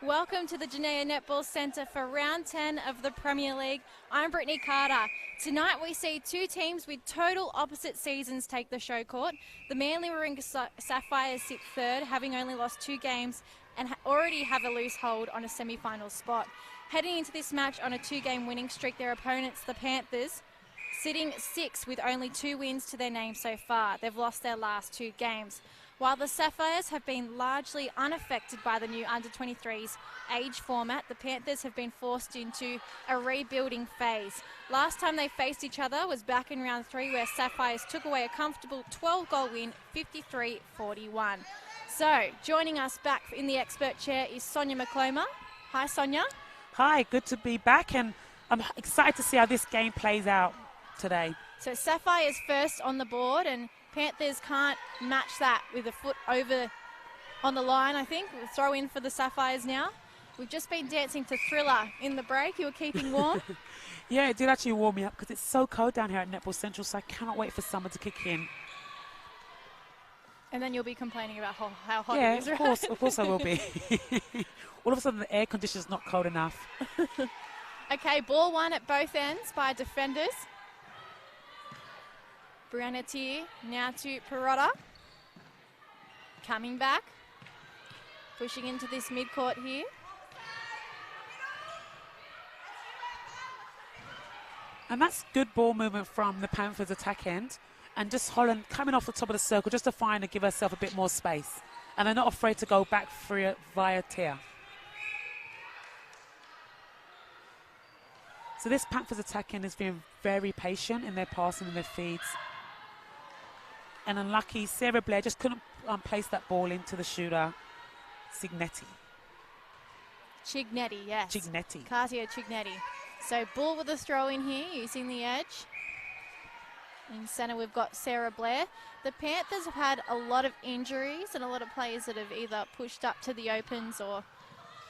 Welcome to the Janea Netball Centre for round 10 of the Premier League. I'm Brittany Carter. Tonight we see two teams with total opposite seasons take the show court. The Manly Warringah Sapphires sit third, having only lost 2 games and already have a loose hold on a semi-final spot. Heading into this match on a 2-game winning streak, their opponents, the Panthers, sitting 6th with only 2 wins to their name so far. They've lost their last 2 games. While the Sapphires have been largely unaffected by the new under-23's age format, the Panthers have been forced into a rebuilding phase. Last time they faced each other was back in round 3, where Sapphires took away a comfortable 12-goal win, 53-41. So, joining us back in the expert chair is Sonia McCloma. Hi, Sonia. Hi, good to be back, and I'm excited to see how this game plays out today. So Sapphires first on the board, and Panthers can't match that with a foot over on the line, I think. We'll throw in for the Sapphires now. We've just been dancing to Thriller in the break. You were keeping warm? Yeah, it did actually warm me up because it's so cold down here at Netball Central, so I cannot wait for summer to kick in. And then you'll be complaining about how hot yeah, it is, right? of course I will be. All of a sudden the air conditioner's not cold enough. Okay, ball one at both ends by defenders. Brianna Tier now to Perotta. Coming back. Pushing into this mid-court here. And that's good ball movement from the Panthers attack end. And just Holland coming off the top of the circle just to find and give herself a bit more space. And they're not afraid to go back via Tier. So this Panthers attack end has been very patient in their passing and their feeds. And unlucky, Sarah Blair just couldn't place that ball into the shooter, Cignetti. Cignetti, yes. Cignetti. Katia Cignetti. So Bull with a throw in here, using the edge. In centre, we've got Sarah Blair. The Panthers have had a lot of injuries and a lot of players that have either pushed up to the opens or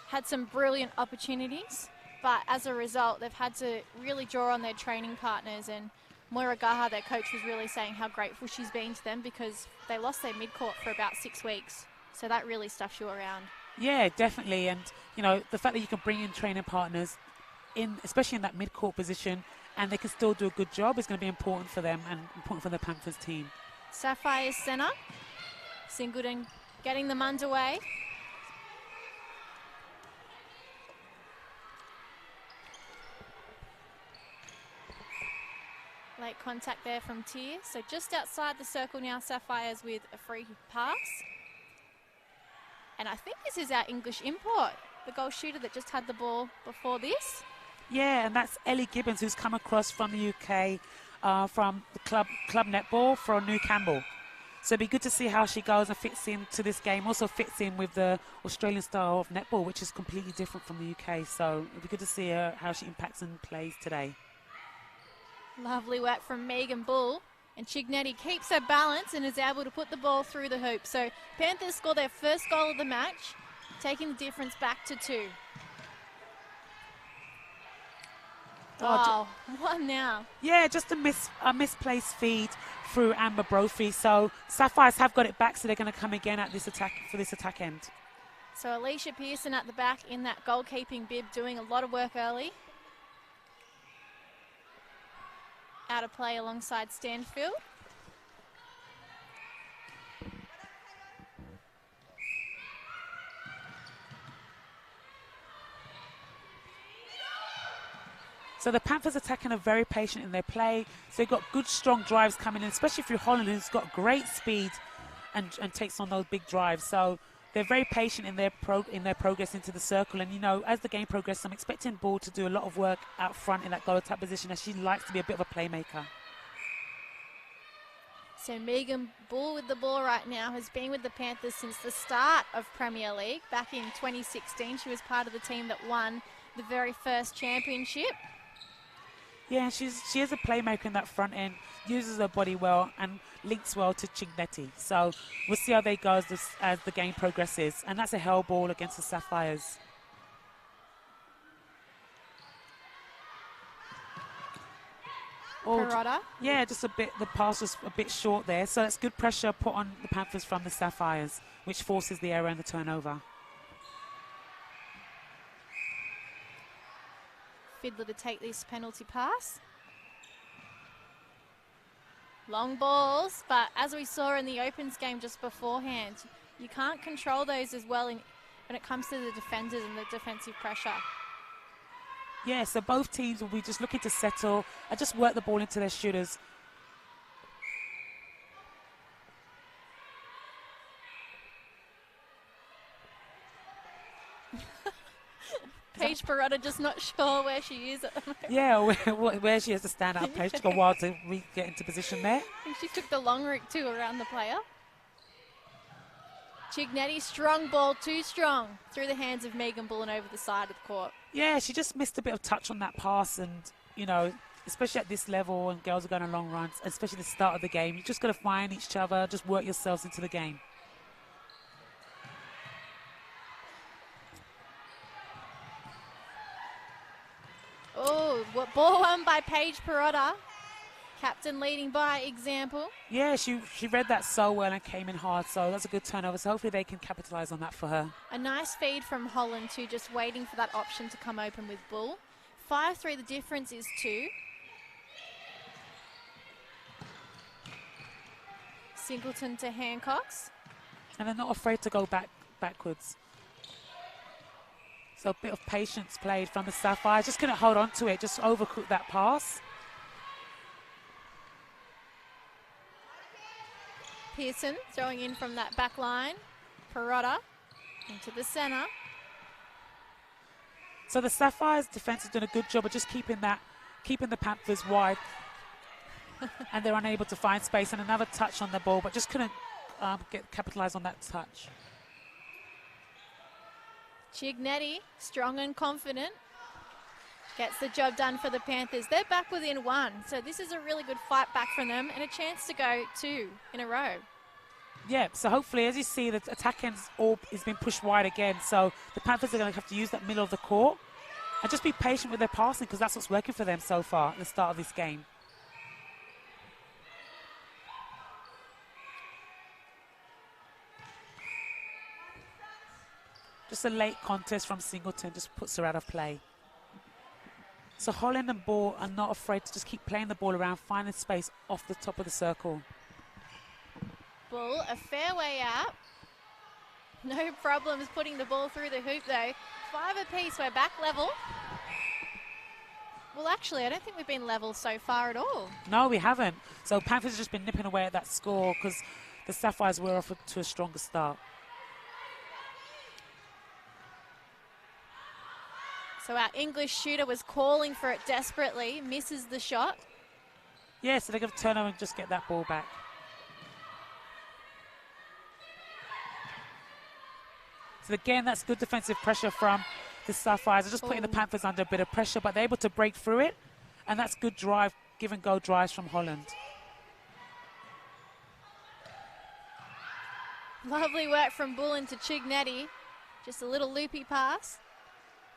had some brilliant opportunities. But as a result, they've had to really draw on their training partners, and Moira Gaha, their coach, was really saying how grateful she's been to them because they lost their mid-court for about 6 weeks. So that really stuffs you around. Yeah, definitely. And, you know, the fact that you can bring in training partners, especially in that mid-court position, and they can still do a good job is going to be important for them and important for the Panthers team. Sapphires centre. Singleton getting them underway. Late contact there from Tier. So just outside the circle now, Sapphires with a free pass. And I think this is our English import, the goal shooter that just had the ball before this. Yeah, and that's Ellie Gibbons, who's come across from the UK from the club netball for New Campbell. So it'd be good to see how she goes and fits into this game. Also fits in with the Australian style of netball, which is completely different from the UK. So it'd be good to see how she impacts and plays today. Lovely work from Megan Bull. And Cignetti keeps her balance and is able to put the ball through the hoop. So Panthers score their first goal of the match, taking the difference back to 2. Oh, what now? Yeah, just a misplaced feed through Amber Brophy. So Sapphires have got it back, so they're going to come again at this attack for this attack end. So Alicia Pearson at the back in that goalkeeping bib, doing a lot of work early. Out of play alongside Stanfield. So the Panthers attacking are very patient in their play. So they've got good, strong drives coming in, especially if you're Holland, who's got great speed and takes on those big drives. So they're very patient in their progress into the circle. And, you know, as the game progresses, I'm expecting Ball to do a lot of work out front in that goal attack position, as she likes to be a bit of a playmaker. So Megan Bull with the ball right now, has been with the Panthers since the start of Premier League. Back in 2016, she was part of the team that won the very first championship. Yeah, she is a playmaker in that front end, uses her body well and links well to Cignetti. So we'll see how they go as the game progresses. And that's a hell ball against the Sapphires. Perotta. Yeah, just a bit, the pass was a bit short there. So that's good pressure put on the Panthers from the Sapphires, which forces the error and the turnover. Fiddler to take this penalty pass. Long balls, but as we saw in the Opens game just beforehand, you can't control those as well when it comes to the defenders and the defensive pressure. Yeah, so both teams will be just looking to settle and just work the ball into their shooters. Paige Barotta just not sure where she is at the moment. Yeah, where she has to stand up. Paige took a while to get into position there. I think she took the long route too around the player. Cignetti, strong ball, too strong. Through the hands of Megan Bullen over the side of the court. Yeah, she just missed a bit of touch on that pass, and, you know, especially at this level and girls are going on long runs, especially the start of the game, you just got to find each other, just work yourselves into the game. Oh, what ball won by Paige Barotta. Captain leading by example. Yeah, she read that so well and came in hard, so that's a good turnover. So hopefully they can capitalise on that for her. A nice feed from Holland too, just waiting for that option to come open with Bull. 5-3, the difference is 2. Singleton to Hancock's. And they're not afraid to go backwards. So a bit of patience played from the Sapphires. Just couldn't hold on to it, just overcooked that pass. Pearson throwing in from that back line. Barotta into the centre. So the Sapphires defence has done a good job of just keeping the Panthers wide. And they're unable to find space, and another touch on the ball, but just couldn't capitalise on that touch. Cignetti, strong and confident, gets the job done for the Panthers. They're back within 1, so this is a really good fight back from them and a chance to go 2 in a row. Yeah, so hopefully, as you see, the attack end is being pushed wide again, so the Panthers are going to have to use that middle of the court and just be patient with their passing, because that's what's working for them so far at the start of this game. Just a late contest from Singleton just puts her out of play. So Holland and Ball are not afraid to just keep playing the ball around, finding space off the top of the circle. Bull, a fair way out. No problems putting the ball through the hoop though. 5 apiece, we're back level. Well, actually, I don't think we've been level so far at all. No, we haven't. So Panthers have just been nipping away at that score because the Sapphires were off to a stronger start. So our English shooter was calling for it desperately, misses the shot. Yeah, so they're going to turn over and just get that ball back. So again, that's good defensive pressure from the Sapphires. They're just putting the Panthers under a bit of pressure, but they're able to break through it. And that's good drive, give and go drives from Holland. Lovely work from Bullen to Cignetti. Just a little loopy pass.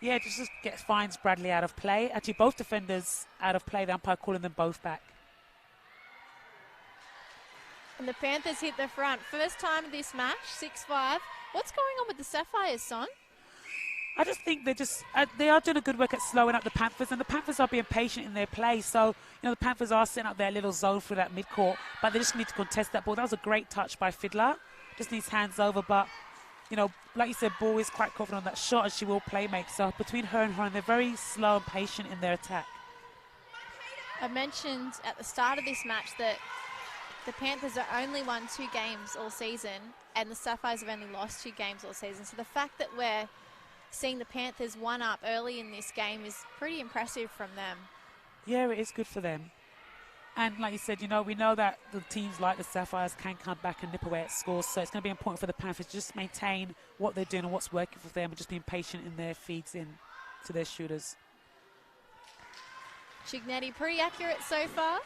Yeah, just finds Bradley out of play. Actually, both defenders out of play. The umpire calling them both back. And the Panthers hit the front. First time of this match, 6-5. What's going on with the Sapphires, Son? I just think they are doing a good work at slowing up the Panthers, and the Panthers are being patient in their play. So, you know, the Panthers are setting up their little zone through that midcourt, but they just need to contest that ball. That was a great touch by Fiddler. Just needs hands over, but, you know, like you said, Ball is quite confident on that shot, and she will play make. So between her and Holland, they're very slow and patient in their attack. I mentioned at the start of this match that the Panthers have only won 2 games all season, and the Sapphires have only lost 2 games all season. So the fact that we're seeing the Panthers 1-up early in this game is pretty impressive from them. Yeah, it is good for them. And like you said, you know, we know that the teams like the Sapphires can come back and nip away at scores, so it's going to be important for the Panthers to just maintain what they're doing and what's working for them, and just being patient in their feeds in to their shooters. Cignetti pretty accurate so far.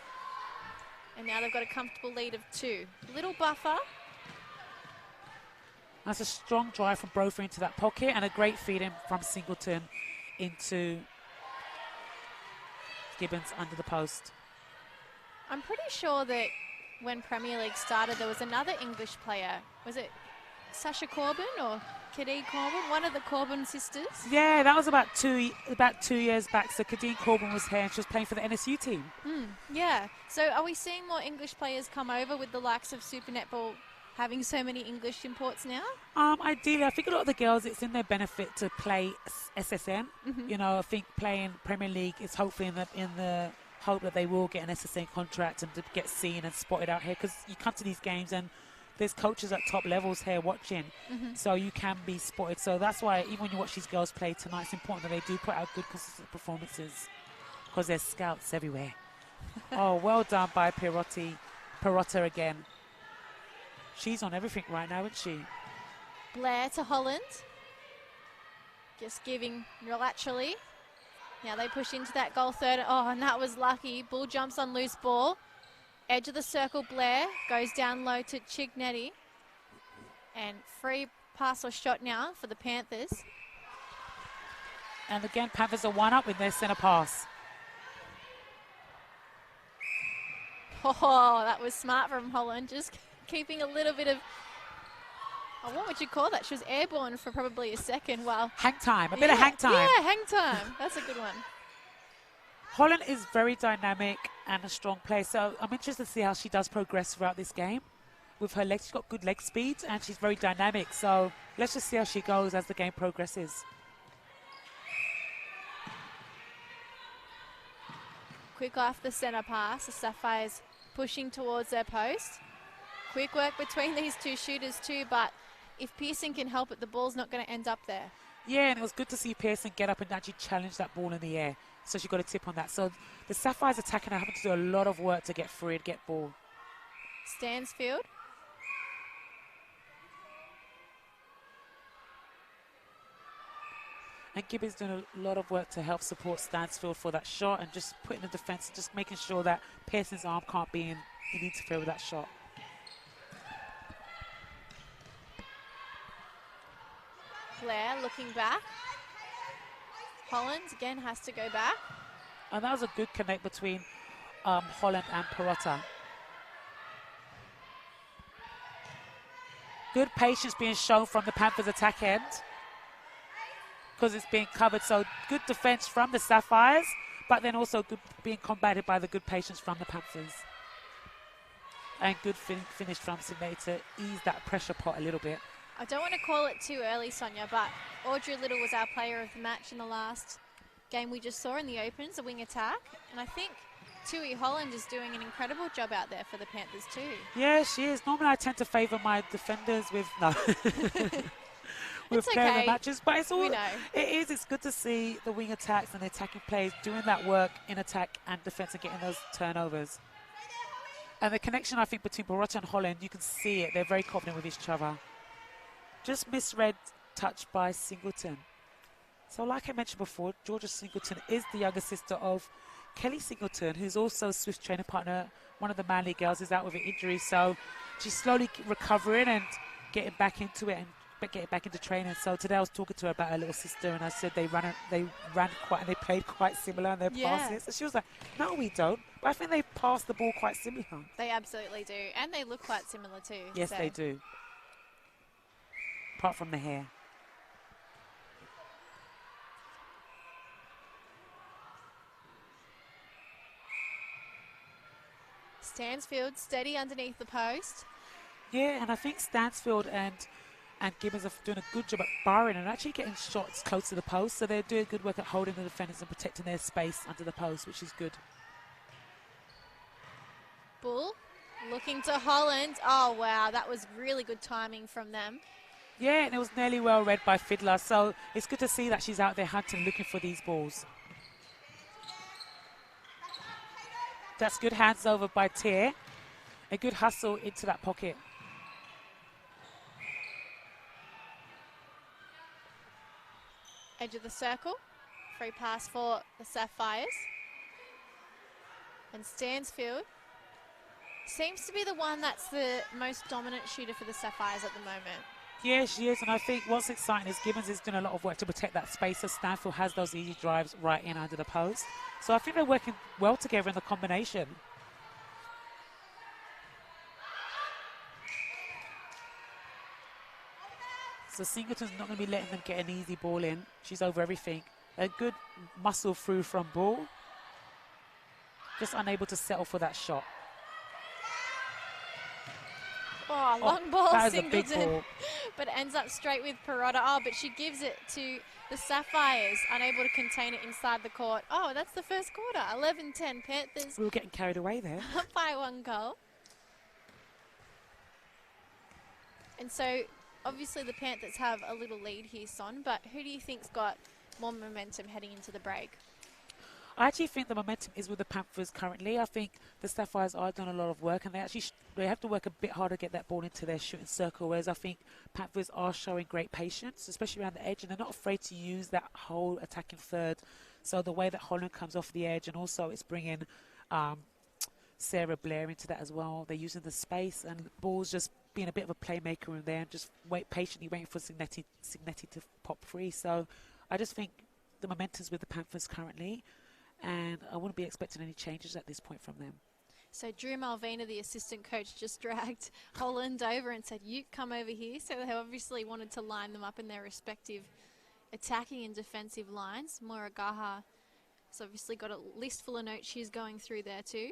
And now they've got a comfortable lead of 2. Little buffer. That's a strong drive from Brophy into that pocket, and a great feed in from Singleton into Gibbons under the post. I'm pretty sure that when Premier League started, there was another English player. Was it Sasha Corbin or Kadeen Corbin? One of the Corbin sisters. Yeah, that was about 2 years back. So Kadeen Corbin was here and she was playing for the NSU team. Yeah. So are we seeing more English players come over with the likes of Super Netball having so many English imports now? Ideally, I think a lot of the girls, it's in their benefit to play SSN. You know, I think playing Premier League is hopefully in the hope that they will get an SSN contract and to get seen and spotted out here, because you come to these games and there's coaches at top levels here watching, so you can be spotted. So that's why even when you watch these girls play tonight, it's important that they do put out good, consistent performances, because there's scouts everywhere. Oh, well done by Perotta again. She's on everything right now, isn't she? Blair to Holland. Just giving laterally. Now they push into that goal third. Oh, and that was lucky. Bull jumps on loose ball. Edge of the circle, Blair goes down low to Chignetti. And free pass or shot now for the Panthers. And again, Panthers are one up with their centre pass. Oh, that was smart from Holland. Just keeping a little bit of, what would you call that? She was airborne for probably a second. Well, hang time, a bit of hang time. Yeah, hang time. That's a good one. Holland is very dynamic and a strong player, so I'm interested to see how she does progress throughout this game. With her legs, she's got good leg speed and she's very dynamic, so let's just see how she goes as the game progresses. Quick off the centre pass, the Sapphires pushing towards their post. Quick work between these two shooters too, but if Pearson can help it, the ball's not going to end up there. Yeah, and it was good to see Pearson get up and actually challenge that ball in the air. So she got a tip on that. So the Sapphires attacking are having to do a lot of work to get free and get ball. Stansfield. And Gibby's doing a lot of work to help support Stansfield for that shot and just putting the defence, just making sure that Pearson's arm can't be in and interfere with that shot. Blair looking back. Holland again has to go back. And that was a good connect between Holland and Perotta. Good patience being shown from the Panthers attack end, because it's being covered. So good defence from the Sapphires, but then also good being combated by the good patience from the Panthers. And good finish from Sydney to ease that pressure pot a little bit. I don't want to call it too early, Sonia, but Audrey Little was our player of the match in the last game we just saw in the Opens, a wing attack. And I think Tui Holland is doing an incredible job out there for the Panthers too. Yeah, she is. Normally I tend to favour my defenders with with player of the matches, but it's all it's good to see the wing attacks and the attacking players doing that work in attack and defence and getting those turnovers. And the connection, I think, between Perotta and Holland, you can see it. They're very confident with each other. Just misread touch by Singleton. So like I mentioned before, Georgia Singleton is the younger sister of Kelly Singleton, who's also a Swift training partner. One of the Manly girls is out with an injury, so she's slowly recovering and getting back into it and getting back into training. So today I was talking to her about her little sister, and I said they ran quite and they played quite similar in their passes. And she was like, "No, we don't." But I think they passed the ball quite similar. They absolutely do, and they look quite similar too. Yes, they do. Apart from the hair. Stansfield steady underneath the post. Yeah, and I think Stansfield and Gibbons are doing a good job at barring and actually getting shots close to the post. So they're doing good work at holding the defenders and protecting their space under the post, which is good. Bull looking to Holland. Oh, wow, that was really good timing from them. Yeah, and it was nearly well read by Fiddler. So it's good to see that she's out there hunting, looking for these balls. That's good hands over by Tier. A good hustle into that pocket. Edge of the circle. Free pass for the Sapphires. And Stansfield seems to be the one that's the most dominant shooter for the Sapphires at the moment. Yeah, she is, and I think what's exciting is Gibbons is doing a lot of work to protect that space, so Stanfield has those easy drives right in under the post. So I think they're working well together in the combination. So Singleton's not going to be letting them get an easy ball in. She's over everything. A good muscle through from ball. Just unable to settle for that shot. Oh, long ball, that is Singleton. a big ball. But ends up straight with Perrotta. Oh, but she gives it to the Sapphires, unable to contain it inside the court. Oh, that's the first quarter. 11-10 Panthers. We were getting carried away there. Up by 1 goal. And so, obviously, the Panthers have a little lead here, Son, but who do you think's got more momentum heading into the break? I actually think the momentum is with the Panthers currently. I think the Sapphires are doing a lot of work, and they have to work a bit harder to get that ball into their shooting circle, whereas I think Panthers are showing great patience, especially around the edge, and they're not afraid to use that whole attacking third. So the way that Holland comes off the edge, and also it's bringing Sarah Blair into that as well. They're using the space, and balls just being a bit of a playmaker in there and just patiently waiting for Signetti to pop free. So I just think the momentum's with the Panthers currently, and I wouldn't be expecting any changes at this point from them. So Drew Malvina, the assistant coach, just dragged Holland over and said, you come over here. So they obviously wanted to line them up in their respective attacking and defensive lines. Moira Gaha has obviously got a list full of notes she's going through there too.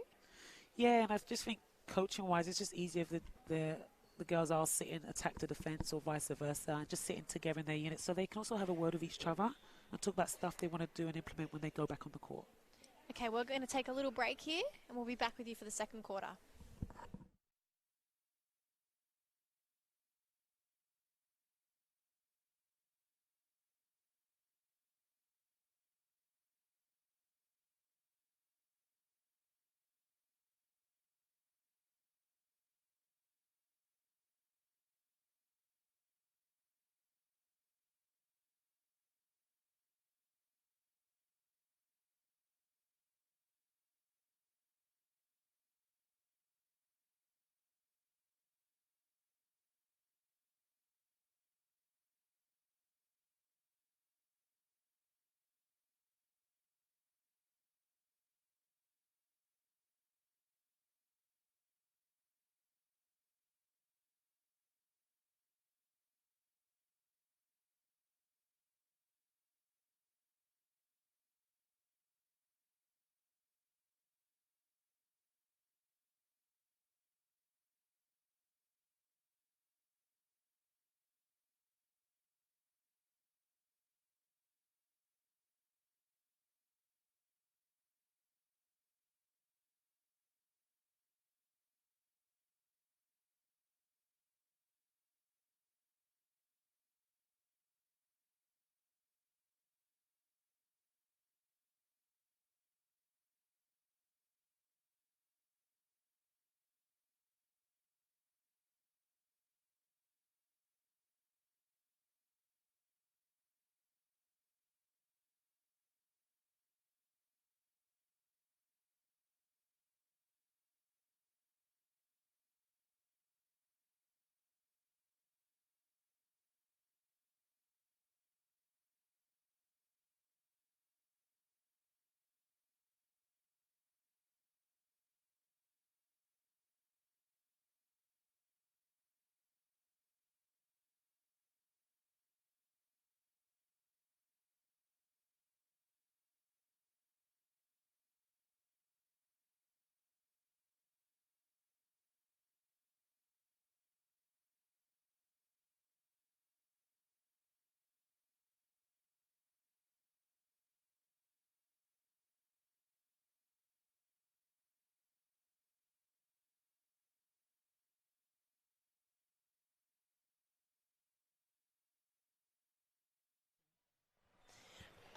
Yeah, and I just think coaching-wise, it's just easier if the girls are sitting, attack the defence or vice versa, and just sitting together in their units so they can also have a word with each other and talk about stuff they want to do and implement when they go back on the court. Okay, we're going to take a little break here and we'll be back with you for the second quarter.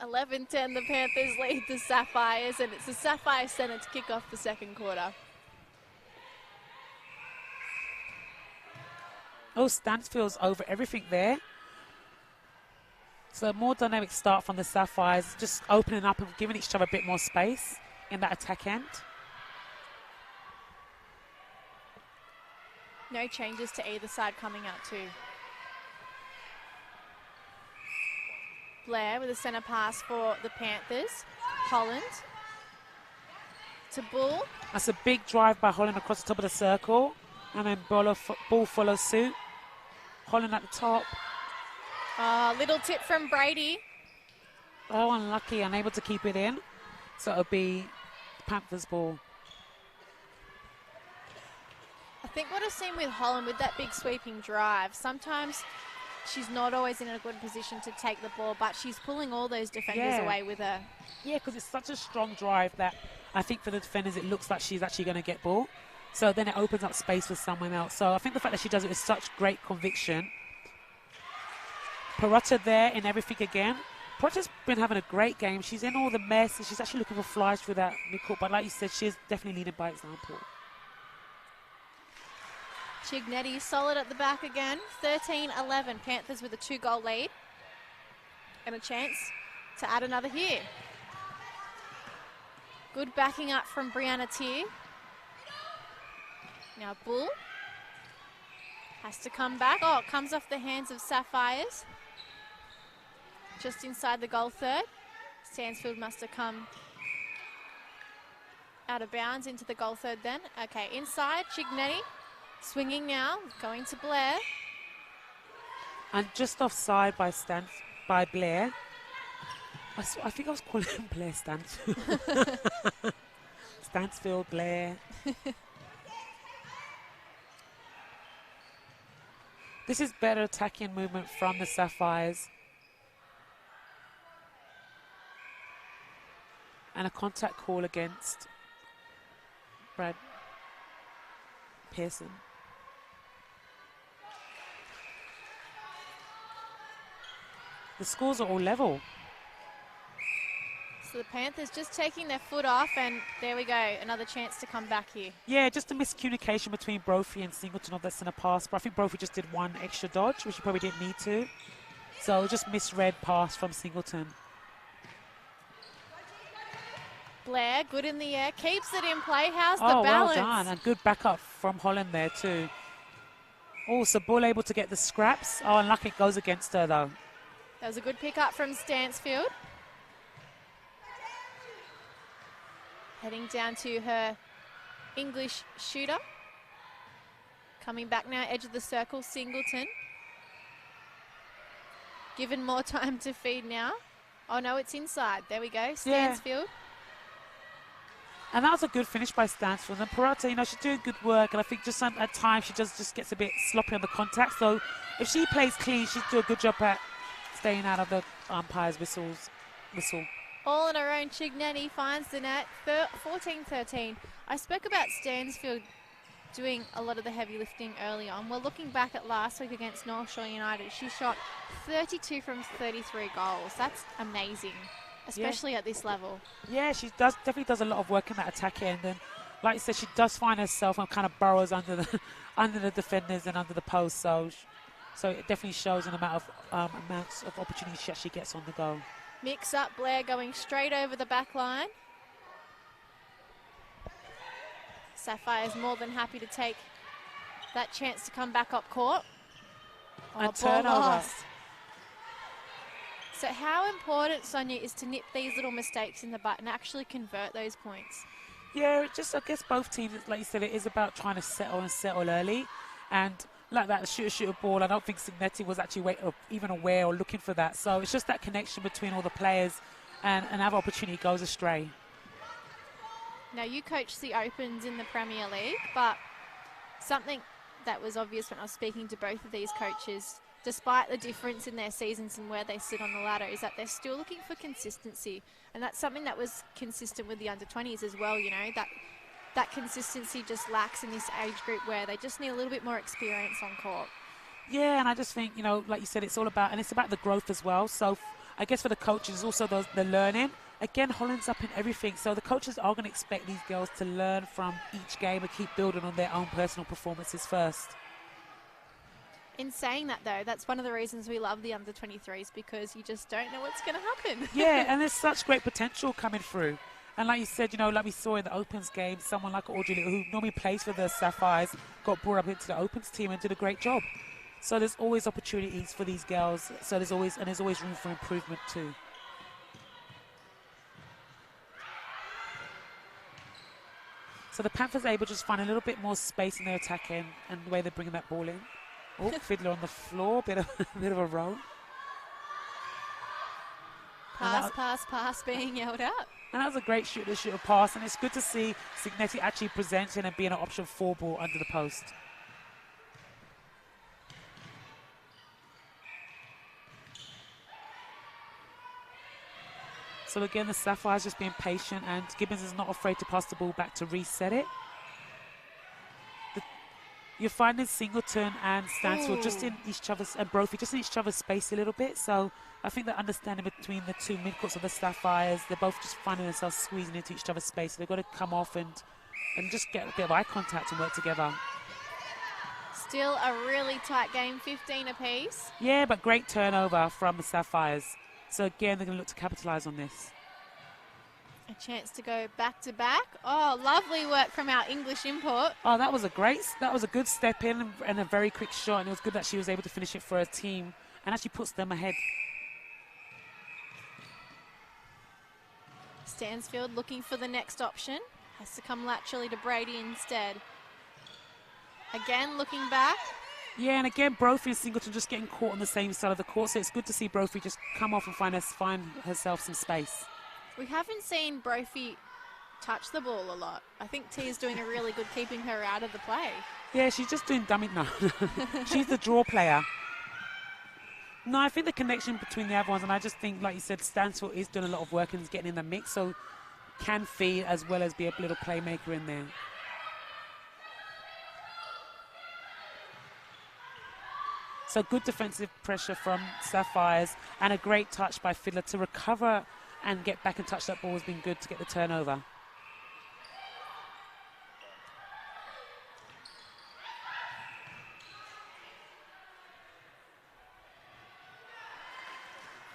(11-10) the Panthers lead the Sapphires, and it's the Sapphire Centre to kick off the second quarter. Oh, Stansfield's over everything there. So a more dynamic start from the Sapphires, just opening up and giving each other a bit more space in that attack end. No changes to either side coming out too. Blair with a centre pass for the Panthers. Holland to Bull. That's a big drive by Holland across the top of the circle. And then Bull follows suit. Holland at the top. Oh, little tip from Brady. Oh, unlucky, unable to keep it in. So it'll be Panthers ball. I think what I've seen with Holland with that big sweeping drive, sometimes she's not always in a good position to take the ball, but she's pulling all those defenders away with her. Yeah, because it's such a strong drive that I think for the defenders it looks like she's actually going to get ball. So then it opens up space for someone else. So I think the fact that she does it with such great conviction. Perrotta there in everything again. Perotta's been having a great game. She's in all the mess and she's actually looking for flies through that midcourt. But like you said, she's definitely leading by example. Cignetti solid at the back again. 13-11. Panthers with a 2-goal lead. And a chance to add another here. Good backing up from Brianna Tier. Now Bull has to come back. Oh, it comes off the hands of Sapphires. Just inside the goal third. Stansfield must have come out of bounds into the goal third then. Okay, inside, Cignetti. Swinging now, going to Blair. And just offside by Blair. I think I was calling him Blair Stansfield. Stansfield, Blair. This is better attacking movement from the Sapphires. And a contact call against Brad Pearson. The scores are all level. So the Panthers just taking their foot off, and there we go, another chance to come back here. Yeah, just a miscommunication between Brophy and Singleton of that centre pass, but I think Brophy just did one extra dodge, which he probably didn't need to. So just misread pass from Singleton. Blair, good in the air, keeps it in play. How's the Well balance? done, and good backup from Holland there too. Also, Bull able to get the scraps. Oh, unlucky, it goes against her though. That was a good pick up from Stansfield. Heading down to her English shooter. Coming back now, edge of the circle, Singleton. Given more time to feed now. Oh no, it's inside. There we go, Stansfield. Yeah. And that was a good finish by Stansfield. And Perrotta, you know, she's doing good work. And I think just at times she just gets a bit sloppy on the contact. So if she plays clean, she'll do a good job at staying out of the umpire's whistle. All on her own, Cignetti finds the net, 14-13. I spoke about Stansfield doing a lot of the heavy lifting early on. We're looking back at last week against North Shore United. She shot 32 from 33 goals. That's amazing, especially at this level. Yeah, she definitely does a lot of work in that attack end. And like I said, she does find herself and kind of burrows under the defenders and under the post. So it definitely shows in the amount of amounts of opportunities she actually gets on the go. Mix up, Blair going straight over the back line. Sapphire's more than happy to take that chance to come back up court. Oh, turnover. So how important, Sonia, is to nip these little mistakes in the butt and actually convert those points? Yeah, I guess both teams, like you said, it is about trying to settle early. And like that, the shooter ball, I don't think Cignetti was actually even aware or looking for that. So it's just that connection between all the players, and another opportunity goes astray. Now, you coach the Opens in the Premier League, but something that was obvious when I was speaking to both of these coaches, despite the difference in their seasons and where they sit on the ladder, is that they're still looking for consistency. And that's something that was consistent with the under-20s as well, you know, that consistency just lacks in this age group where they just need a little bit more experience on court. Yeah, and I just think, you know, like you said, it's all about, and it's about the growth as well. So I guess for the coaches, also the learning. Again, Holland's up in everything, so the coaches are going to expect these girls to learn from each game and keep building on their own personal performances first. In saying that, though, that's one of the reasons we love the under-23s, because you just don't know what's going to happen. Yeah, and there's such great potential coming through. And like you said, you know, like we saw in the Opens game, someone like Audrey, who normally plays for the Sapphires, got brought up into the Opens team and did a great job. So there's always opportunities for these girls. So there's always room for improvement too. So the Panthers are able to just find a little bit more space in their attack end and the way they're bringing that ball in. Oh, Fiddler on the floor, bit of a roll. Pass being yelled out. And that was a great shooter pass, and it's good to see Signetti actually presenting and being an option 4 ball under the post. So again, the Sapphires just being patient, and Gibbons is not afraid to pass the ball back to reset it. You're finding Singleton and Stansfield just in each other's, and Brophy just in each other's space a little bit. So I think the understanding between the two midcourts of the Sapphires, they're both just finding themselves squeezing into each other's space. So they've got to come off and just get a bit of eye contact and work together. Still a really tight game, 15 apiece. Yeah, but great turnover from the Sapphires. So again, they're going to look to capitalise on this. A chance to go back to back. Oh, lovely work from our English import. Oh, that was a good step in and a very quick shot, and it was good that she was able to finish it for her team and actually puts them ahead. Stansfield looking for the next option. Has to come laterally to Brady instead. Again, looking back. Yeah, and again, Brophy and Singleton just getting caught on the same side of the court, so it's good to see Brophy just come off and find herself some space. We haven't seen Brophy touch the ball a lot. I think T is doing a really good keeping her out of the play. Yeah, she's just doing dummy. No, she's the draw player. No, I think the connection between the other ones, and I just think, like you said, Stansfield is doing a lot of work and is getting in the mix, so can feed as well as be a little playmaker in there. So good defensive pressure from Sapphires and a great touch by Fiddler to recover and get back and touch that ball has been good to get the turnover.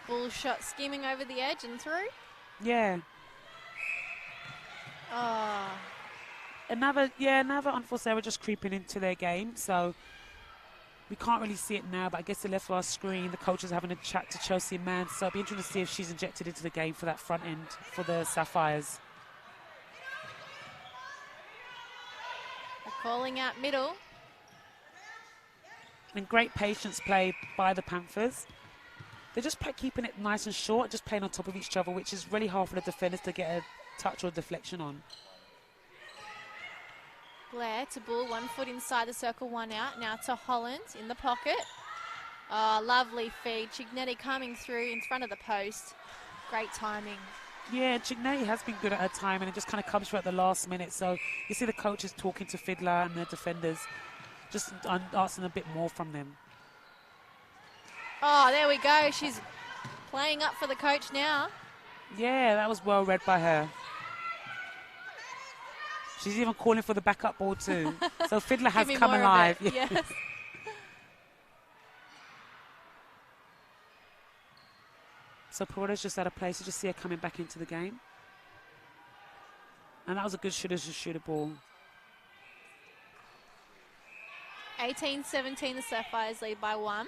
Bull shot skimming over the edge and through. Yeah. Oh. Another unforced error just creeping into their game. So we can't really see it now, but I guess they left for our screen. The coach is having a chat to Chelsea Mann, so it'll be interesting to see if she's injected into the game for that front end for the Sapphires. They're calling out middle. And great patience play by the Panthers. They're just keeping it nice and short, just playing on top of each other, which is really hard for the defenders to get a touch or deflection on. Blair to Bull, 1 foot inside the circle, 1 out. Now to Holland in the pocket. Oh, lovely feed. Cignetti coming through in front of the post. Great timing. Yeah, Cignetti has been good at her time, and it just kind of comes through at the last minute. So you see the coaches talking to Fiddler and the defenders, just asking a bit more from them. Oh, there we go. She's playing up for the coach now. Yeah, that was well read by her. She's even calling for the backup ball too. So Fiddler has come alive. Yes. So Pereira's just out of place. You just see her coming back into the game. And that was a good shooter ball. 18-17, the Sapphires lead by 1.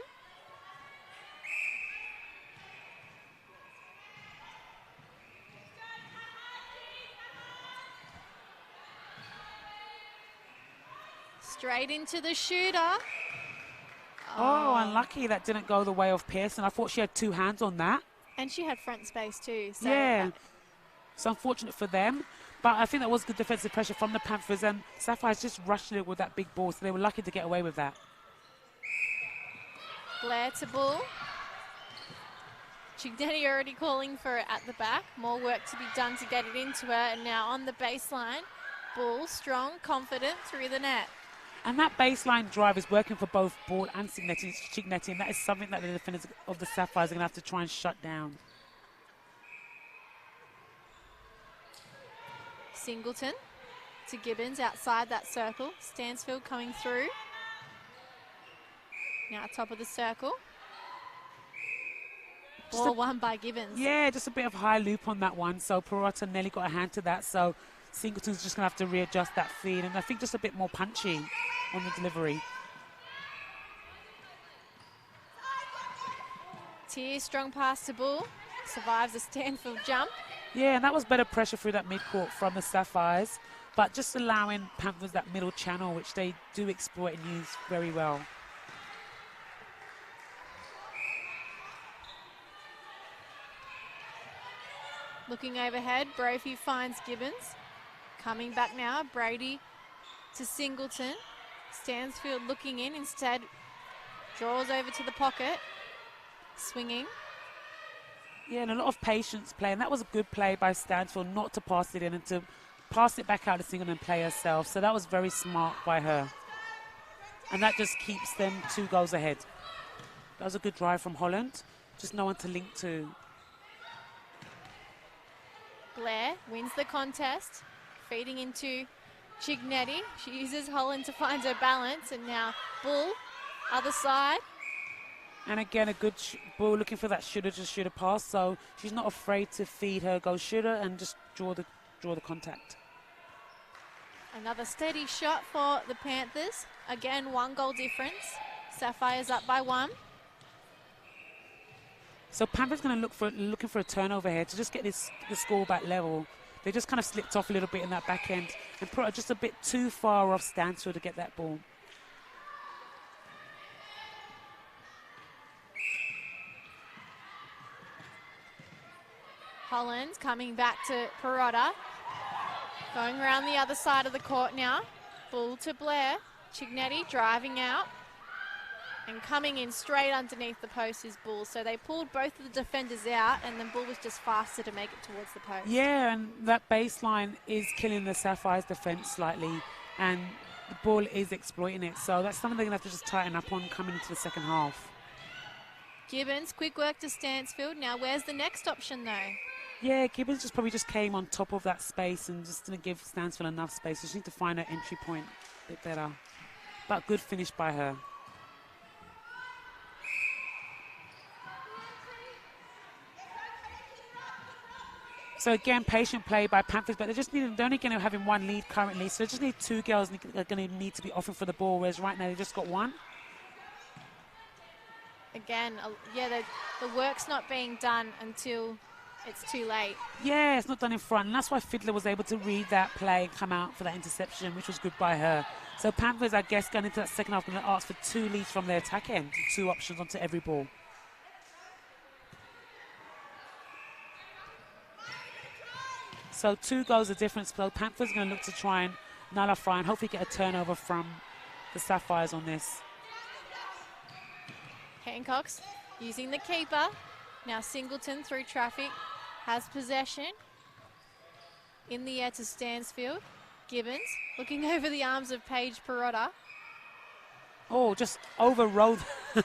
Straight into the shooter. Oh, unlucky that didn't go the way of Pearson. I thought she had 2 hands on that. And she had front space too. So yeah. So unfortunate for them. But I think that was good defensive pressure from the Panthers, and Sapphires just rushed it with that big ball, so they were lucky to get away with that. Blair to Bull. Cignetti already calling for it at the back. More work to be done to get it into her. And now on the baseline, Bull strong, confident through the net. And that baseline drive is working for both Ball and Cignetti, and that is something that the defenders of the Sapphires are going to have to try and shut down. Singleton to Gibbons outside that circle. Stansfield coming through. Now top of the circle. Ball won by Gibbons. Yeah, just a bit of high loop on that one. So Perotta nearly got a hand to that. So Singleton's just going to have to readjust that feed. And I think just a bit more punchy on the delivery. Tier, strong pass to Bull. Survives a Stanfield jump. Yeah, and that was better pressure through that midcourt from the Sapphires. But just allowing Panthers that middle channel, which they do exploit and use very well. Looking overhead, Brophy finds Gibbons. Coming back now, Brady to Singleton. Stansfield looking in, instead draws over to the pocket. Swinging. Yeah, and a lot of patience play, and that was a good play by Stansfield not to pass it in and to pass it back out to Singleton and play herself. So that was very smart by her. And that just keeps them 2 goals ahead. That was a good drive from Holland. Just no one to link to. Blair wins the contest, feeding into Cignetti. She uses Holland to find her balance, and now Bull, other side. And again, a good Bull looking for that shooter pass, so she's not afraid to feed her goal shooter and just draw the contact. Another steady shot for the Panthers. Again, 1 goal difference. Sapphires up by 1. So Panthers going to looking for a turnover here to just get the score back level. They just kind of slipped off a little bit in that back end and put her just a bit too far off Stansfield to get that ball. Holland coming back to Perotta. Going around the other side of the court now. Bull to Blair. Cignetti driving out. And coming in straight underneath the post is Bull. So they pulled both of the defenders out, and then Bull was just faster to make it towards the post. Yeah, and that baseline is killing the Sapphires defence slightly, and the Bull is exploiting it. So that's something they're going to have to just tighten up on coming into the second half. Gibbons, quick work to Stansfield. Now where's the next option though? Yeah, Gibbons probably just came on top of that space and just didn't give Stansfield enough space. So she needs to find her entry point a bit better. But good finish by her. So again, patient play by Panthers, but they're only going to having 1 lead currently, so they just need 2 girls that are going to need to be offering for the ball, whereas right now they just got 1. Again, yeah, the work's not being done until it's too late. Yeah, it's not done in front, and that's why Fiddler was able to read that play and come out for that interception, which was good by her. So Panthers, I guess, going into that second half, going to ask for 2 leads from their attack end, 2 options onto every ball. So 2 goals of difference. So Panthers are going to look to try and nullify and hopefully get a turnover from the Sapphires on this. Hancock's using the keeper. Now Singleton through traffic has possession. In the air to Stansfield. Gibbons looking over the arms of Paige Perotta. Oh, just overrolled. You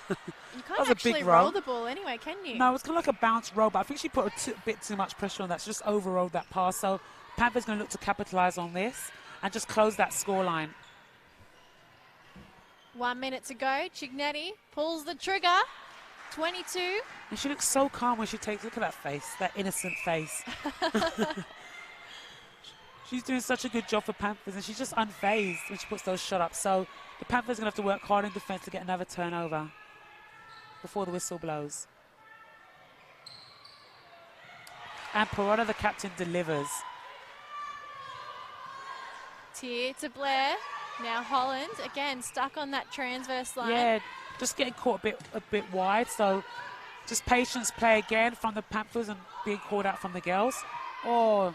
can't actually roll the ball anyway, can you? No, it's kind of like a bounce roll, but I think she put a bit too much pressure on that. She just overrolled that pass. So Panthers going to look to capitalise on this and just close that scoreline. 1 minute to go. Cignetti pulls the trigger. 22. And she looks so calm when she takes, look at that face, that innocent face. She's doing such a good job for Panthers, and she's just unfazed when she puts those shot up. So the Panthers are going to have to work hard in defence to get another turnover before the whistle blows. And Perotta, the captain, delivers. Tier to Blair. Now Holland, again, stuck on that transverse line. Yeah, just getting caught a bit wide. So just patience play again from the Panthers and being called out from the girls. Oh,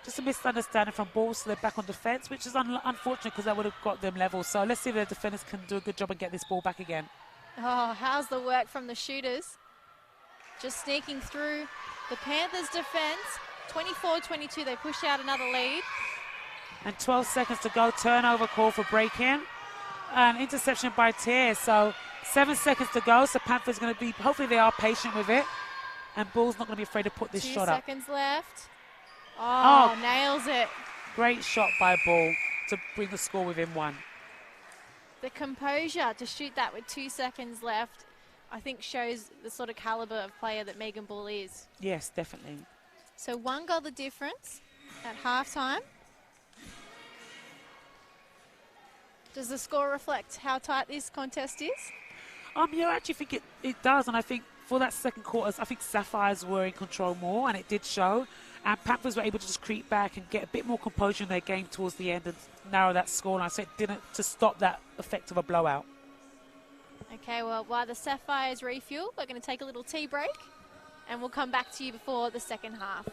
just a misunderstanding from Ball, so they're back on defence, which is unfortunate because that would have got them level. So let's see if the defenders can do a good job and get this ball back again. Oh, how's the work from the shooters? Just sneaking through the Panthers' defence. 24-22, they push out another lead. And 12 seconds to go, turnover call for break-in. An interception by Tier, so 7 seconds to go. So Panthers going to be, hopefully they are patient with it. And Bull's not going to be afraid to put this shot up. 2 seconds left. Oh, nails it. Great shot by Bull to bring the score within 1. The composure to shoot that with 2 seconds left, I think shows the sort of calibre of player that Megan Bull is. Yes, definitely. So 1 goal the difference at halftime. Does the score reflect how tight this contest is? Yeah, I actually think it does, and I think for that second quarter, I think Sapphires were in control more, and it did show. And Panthers were able to just creep back and get a bit more composure in their game towards the end and narrow that scoreline, so it didn't to stop that effect of a blowout. Okay, well, while the Sapphires refuel, we're going to take a little tea break, and we'll come back to you before the second half.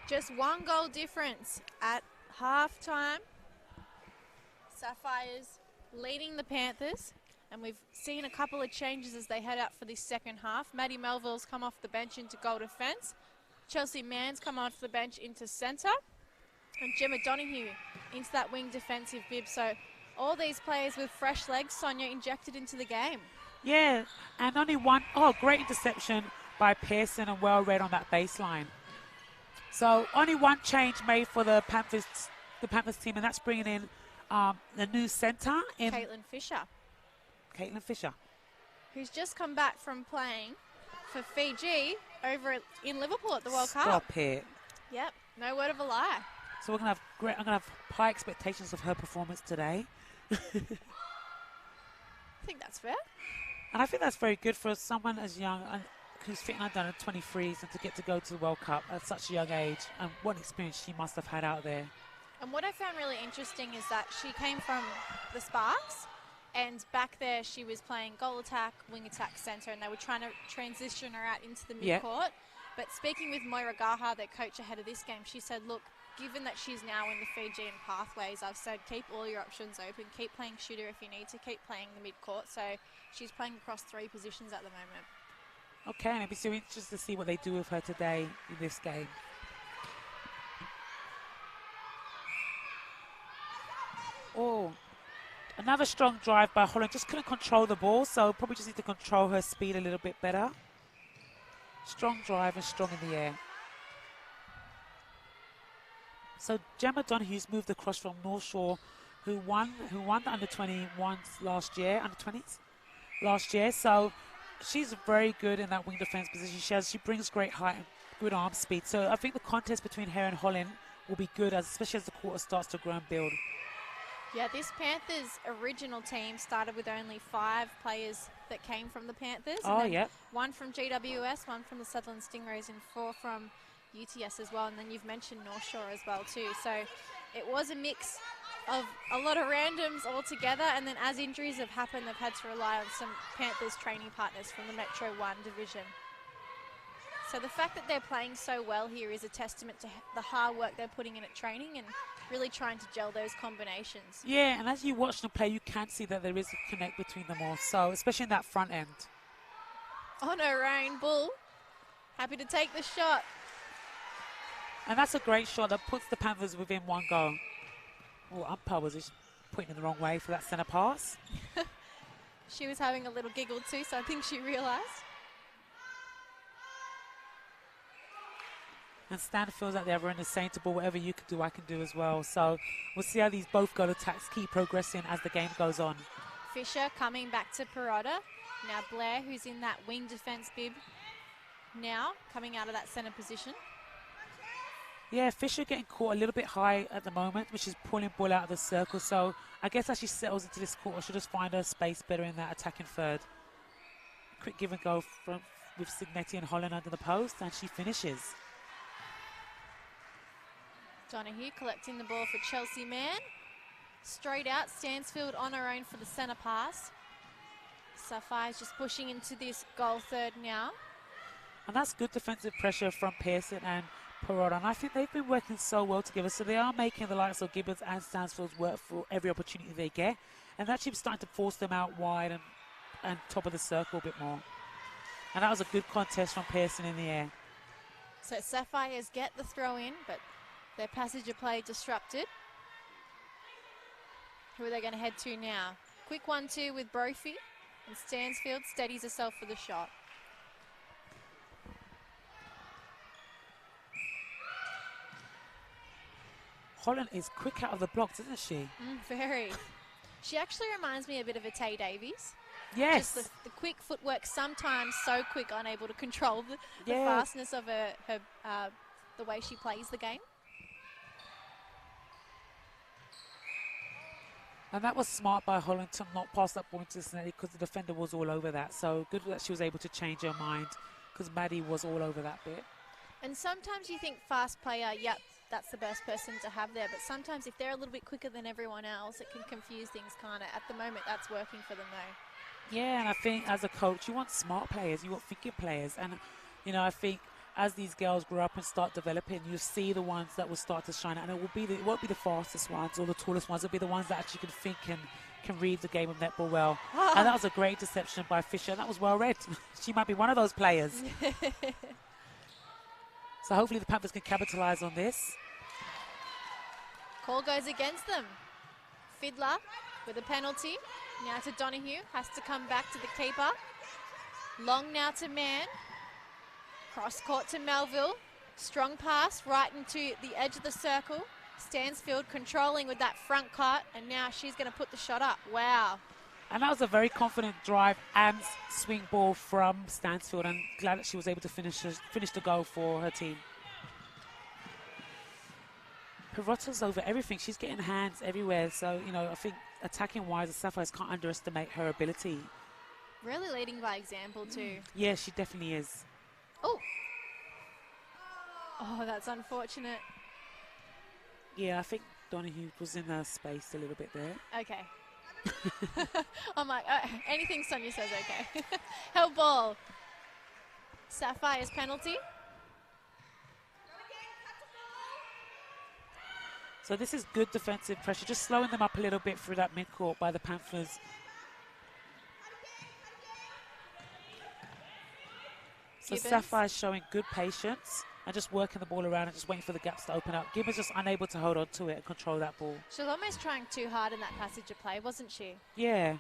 Just 1 goal difference at halftime. Sapphires leading the Panthers, and we've seen a couple of changes as they head out for this second half. Maddie Melville's come off the bench into goal defence. Chelsea Mann's come off the bench into centre. And Gemma Donahue into that wing defensive bib. So all these players with fresh legs, Sonia, injected into the game. Yeah, and only one, great interception by Pearson and well read on that baseline. So only one change made for the Panthers team, and that's bringing in the new centre in Caitlin Fisher, who's just come back from playing for Fiji over in Liverpool at the World Cup. Stop it. Yep, no word of a lie. So I'm gonna have high expectations of her performance today. I think that's fair. And I think that's very good for someone as young and who's fitting under 23's and to go to the World Cup at such a young age, and what an experience she must have had out there. And what I found really interesting is that she came from the Sparks, and back there she was playing goal attack, wing attack, centre, and they were trying to transition her out into the midcourt. But speaking with Moira Gaha, their coach ahead of this game, she said, look, given that she's now in the Fijian pathways, I've said keep all your options open, keep playing shooter if you need to, keep playing the midcourt. So she's playing across 3 positions at the moment. Okay, and it'll be so interesting to see what they do with her today in this game. Oh, another strong drive by Holland. Just couldn't control the ball, so probably just need to control her speed a little bit better. Strong drive and strong in the air. So Gemma Donahue's moved across from North Shore, who won the under-21s last year, under-20s last year. So she's very good in that wing defence position. She brings great height and good arm speed. So I think the contest between her and Holland will be good, especially as the quarter starts to grow and build. Yeah, this Panthers original team started with only 5 players that came from the Panthers. Oh, yeah. 1 from GWS, 1 from the Sutherland Stingrays, and 4 from UTS as well. And then you've mentioned North Shore as well too. So it was a mix of a lot of randoms all together. And then as injuries have happened, they've had to rely on some Panthers training partners from the Metro 1 division. So the fact that they're playing so well here is a testament to the hard work they're putting in at training and really trying to gel those combinations. Yeah, and as you watch them play, you can see that there is a connect between them all. So, especially in that front end. Oh no, Rain Bull. Happy to take the shot. And that's a great shot that puts the Panthers within 1 goal. Oh, umpire was just pointing in the wrong way for that centre pass. She was having a little giggle too, so I think she realised. And Stan feels like they're in the same ball. Whatever you can do, I can do as well. So we'll see how these both goal attacks keep progressing as the game goes on. Fisher coming back to Perrotta. Now Blair, who's in that wing defence bib, now coming out of that centre position. Yeah, Fisher getting caught a little bit high at the moment, which is pulling ball out of the circle. So I guess as she settles into this quarter, she'll just find her space better in that attacking third. Quick give and go with Signetti and Holland under the post, and she finishes. Donahue collecting the ball for Chelsea Mann. Straight out, Stansfield on her own for the centre pass. Sapphires just pushing into this goal third now. And that's good defensive pressure from Pearson and Perrotta. And I think they've been working so well together. So they are making the likes of Gibbons and Stansfield work for every opportunity they get. And actually starting to force them out wide and top of the circle a bit more. And that was a good contest from Pearson in the air. So Sapphires get the throw in, but their passage of play disrupted. Who are they going to head to now? Quick 1-2 with Brophy, and Stansfield steadies herself for the shot. Holland is quick out of the blocks, isn't she? Very. She actually reminds me a bit of a Tay Davies. Yes. Just the quick footwork, sometimes so quick, unable to control the fastness of her the way she plays the game. And that was smart by Holland to not pass that ball into Cincinnati because the defender was all over that. So good that she was able to change her mind because Maddie was all over that bit. And sometimes you think fast player, yep, that's the best person to have there. But sometimes if they're a little bit quicker than everyone else, it can confuse things, kind of. At the moment, that's working for them, though. Yeah, and I think as a coach, you want smart players, you want thinking players. And, you know, I think as these girls grow up and start developing, you see the ones that will start to shine out, and it won't be the fastest ones or the tallest ones. It'll be the ones that actually can think and can read the game of netball well. And that was a great deception by Fisher. That was well read. She might be one of those players. So hopefully the Panthers can capitalise on this. Call goes against them. Fiddler with a penalty. Now to Donahue. Has to come back to the keeper. Long now to Mann. Cross court to Melville. Strong pass right into the edge of the circle. Stansfield controlling with that front cut, and now she's going to put the shot up. Wow. And that was a very confident drive and swing ball from Stansfield, and glad that she was able to finish the goal for her team. Pirotta's over everything. She's getting hands everywhere. So, you know, I think attacking-wise, the Sapphires can't underestimate her ability. Really leading by example too. Yeah, she definitely is. Oh. Oh, that's unfortunate. Yeah, I think Donahue was in her space a little bit there. Okay. I'm like, anything Sonia says, okay. Held ball. Sapphire's penalty. So this is good defensive pressure, just slowing them up a little bit through that midcourt by the Panthers. So Gibbons. Sapphire's showing good patience and just working the ball around and just waiting for the gaps to open up. Gibbons just unable to hold on to it and control that ball. She was almost trying too hard in that passage of play, wasn't she? Yeah.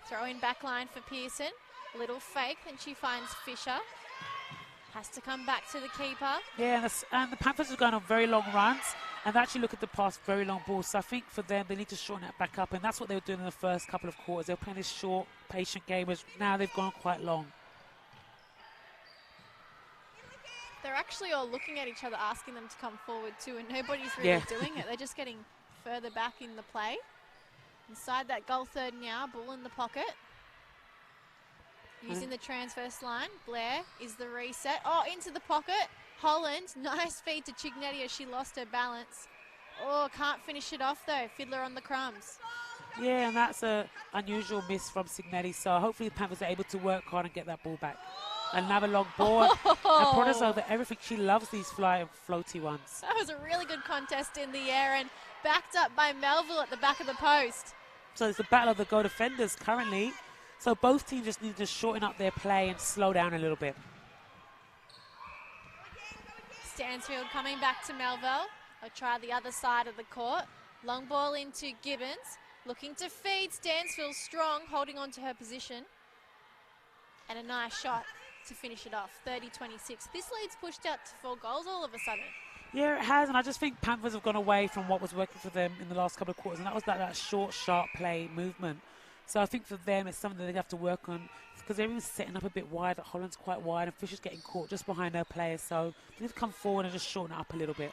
Throw in back line for Pearson. Little fake, and she finds Fisher. Has to come back to the keeper. Yeah, and the Panthers are going on very long runs, and they actually look at the past very long balls. So I think for them, they need to shorten that back up, and that's what they were doing in the first couple of quarters. They were playing this short, patient game, whereas now they've gone quite long. They're actually all looking at each other, asking them to come forward too, and nobody's really doing it. They're just getting further back in the play. Inside that goal third now, ball in the pocket. Using the transverse line. Blair is the reset. Oh, into the pocket. Holland, nice feed to Cignetti as she lost her balance. Oh, can't finish it off though. Fiddler on the crumbs. Yeah, and that's an unusual miss from Cignetti. So hopefully the Panthers are able to work hard and get that ball back. Another long ball. And Porter's over everything. She loves these floaty ones. That was a really good contest in the air and backed up by Melville at the back of the post. So it's the battle of the goal defenders currently. So both teams just need to shorten up their play and slow down a little bit. Stansfield coming back to Melville. I'll try the other side of the court. Long ball into Gibbons. Looking to feed. Stansfield strong, holding on to her position. And a nice shot to finish it off. 30-26. This lead's pushed out to 4 goals all of a sudden. Yeah, it has, and I just think Panthers have gone away from what was working for them in the last couple of quarters, and that was that short, sharp play movement. So I think for them, it's something that they have to work on because everyone's setting up a bit wide. Holland's quite wide, and Fisher's getting caught just behind her players. So they need to come forward and just shorten it up a little bit.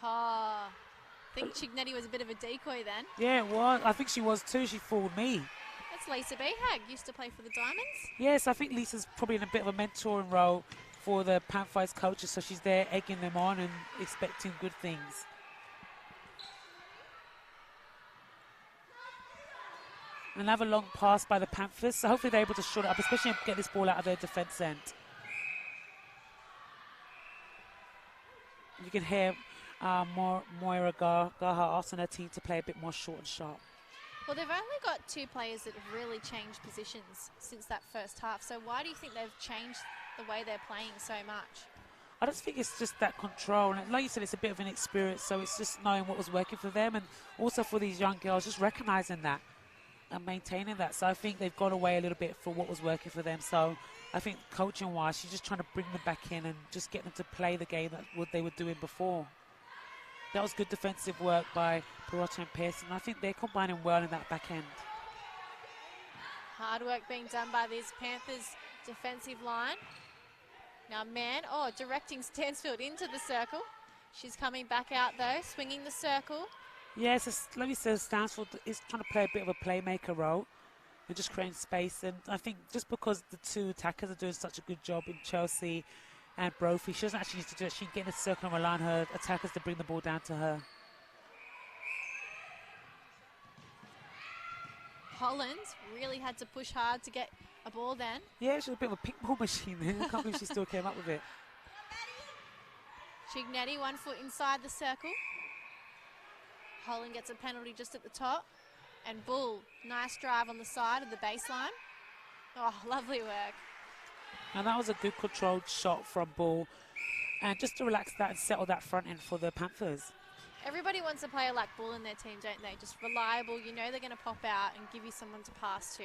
I think Cignetti was a bit of a decoy then. Yeah, it was. I think she was too. She fooled me. That's Lisa Behag, used to play for the Diamonds. Yes, I think Lisa's probably in a bit of a mentoring role for the Panthers coaches, so she's there egging them on and expecting good things. Another long pass by the Panthers, so hopefully they're able to short it up, especially get this ball out of their defence end. You can hear Moira Gaha asking her team to play a bit more short and sharp. Well, they've only got 2 players that have really changed positions since that first half, so why do you think they've changed the way they're playing so much? I just think it's just that control, and like you said, it's a bit of an experience, so it's just knowing what was working for them, and also for these young girls, just recognising that and maintaining that. So I think they've gone away a little bit for what was working for them. So I think coaching-wise, she's just trying to bring them back in and just get them to play the game that what they were doing before. That was good defensive work by Pirotta and Pearson. I think they're combining well in that back end. Hard work being done by this Panthers defensive line. Now Mann, directing Stansfield into the circle. She's coming back out though, swinging the circle. Yes, like you said, Stansfield is trying to play a bit of a playmaker role and just creating space. And I think just because the 2 attackers are doing such a good job in Chelsea and Brophy, she doesn't actually need to do it. She can get in the circle and rely on her attackers to bring the ball down to her. Holland really had to push hard to get a ball then. Yeah, she's a bit of a ping pong machine there. I can't believe she still came up with it. Cignetti, 1 foot inside the circle. Holland gets a penalty just at the top. And Bull, nice drive on the side of the baseline. Oh, lovely work. And that was a good controlled shot from Bull. And just to relax that and settle that front end for the Panthers. Everybody wants a player like Bull in their team, don't they? Just reliable, you know they're going to pop out and give you someone to pass to.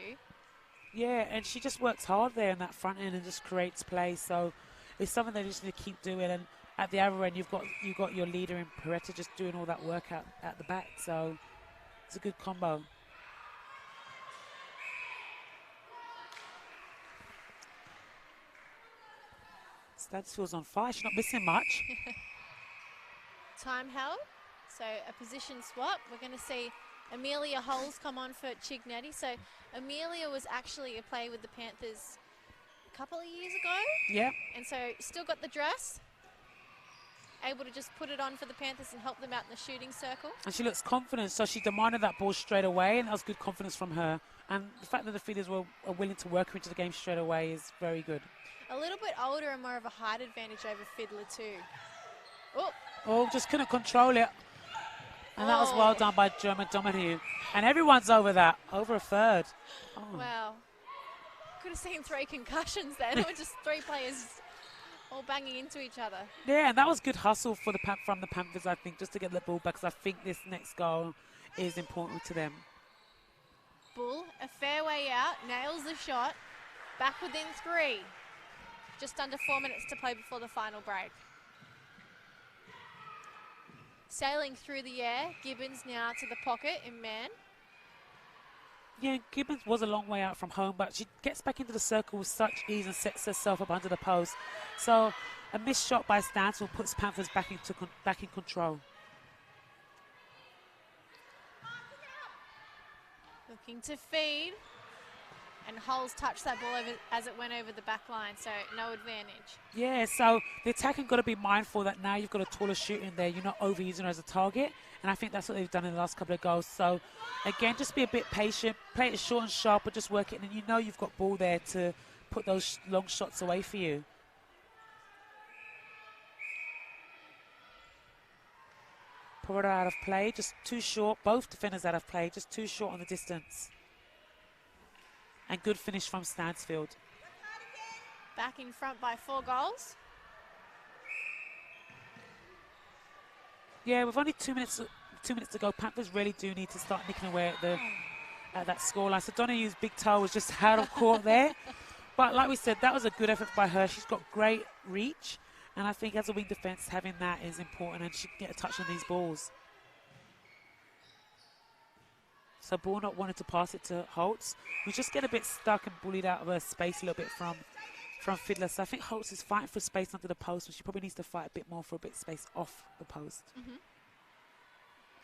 Yeah, and she just works hard there in that front end and just creates play. So it's something they just need to keep doing. And at the other end, you've got your leader in Peretta just doing all that work out at the back. So it's a good combo. Stansfield's on fire. She's not missing much. Time held. So a position swap. We're going to see Amelia Holes come on for Cignetti. So Amelia was actually a player with the Panthers a couple of years ago. Yeah. And so still got the dress. Able to just put it on for the Panthers and help them out in the shooting circle. And she looks confident, so she demanded that ball straight away, and that was good confidence from her. And the fact that the Fiddlers are willing to work her into the game straight away is very good. A little bit older and more of a height advantage over Fiddler too. Oh, just couldn't control it. And that was well done by German Dominue. And everyone's over that, over a third. Oh. Wow. Could have seen 3 concussions then, or just 3 players all banging into each other. Yeah, and that was good hustle for from the Panthers, I think, just to get the ball back, because I think this next goal is important to them. Bull, a fair way out, nails the shot, back within 3. Just under 4 minutes to play before the final break. Sailing through the air, Gibbons now to the pocket in man. Yeah, Gibbons was a long way out from home, but she gets back into the circle with such ease and sets herself up under the post. So a missed shot by Stansfield puts Panthers back in control. Looking to feed. And Holes touched that ball over as it went over the back line, so no advantage. Yeah, so the attacker got to be mindful that now you've got a taller shooter in there. You're not overusing her as a target. And I think that's what they've done in the last couple of goals. So, again, just be a bit patient. Play it short and sharp, but just work it. And you know you've got ball there to put those long shots away for you. Peretta out of play, just too short. Both defenders out of play, just too short on the distance. And good finish from Stansfield. Back in front by 4 goals. Yeah, with only 2 minutes to go, Panthers really do need to start nicking away at that scoreline. So Donohue's big toe was just out of court there. But like we said, that was a good effort by her. She's got great reach. And I think as a wing defence, having that is important, and she can get a touch on these balls. So Ball not wanting to pass it to Holtz, who's just getting a bit stuck and bullied out of her space a little bit from Fiddler. So I think Holtz is fighting for space under the post, and she probably needs to fight a bit more for a bit of space off the post.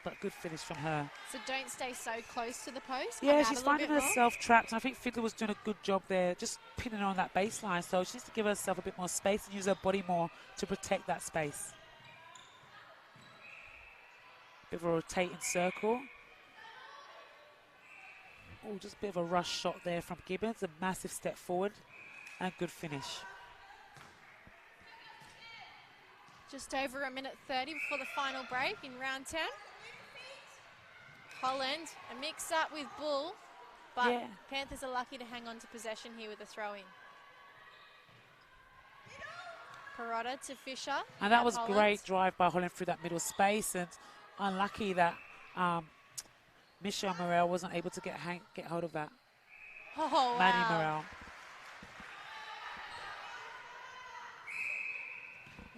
But good finish from her. So don't stay so close to the post. Yeah, she's finding herself trapped, and I think Fiddler was doing a good job there, just pinning her on that baseline. So she needs to give herself a bit more space and use her body more to protect that space. Bit of a rotating circle. Oh, just a bit of a rush shot there from Gibbons. A massive step forward and good finish. Just over 1:30 before the final break in round 10. Holland, a mix-up with Bull, but Panthers are lucky to hang on to possession here with a throw-in. Peretta to Fisher. And that was great drive by Holland through that middle space, and unlucky that Michelle Morel wasn't able to get hold of that. Oh, Maddie Morel.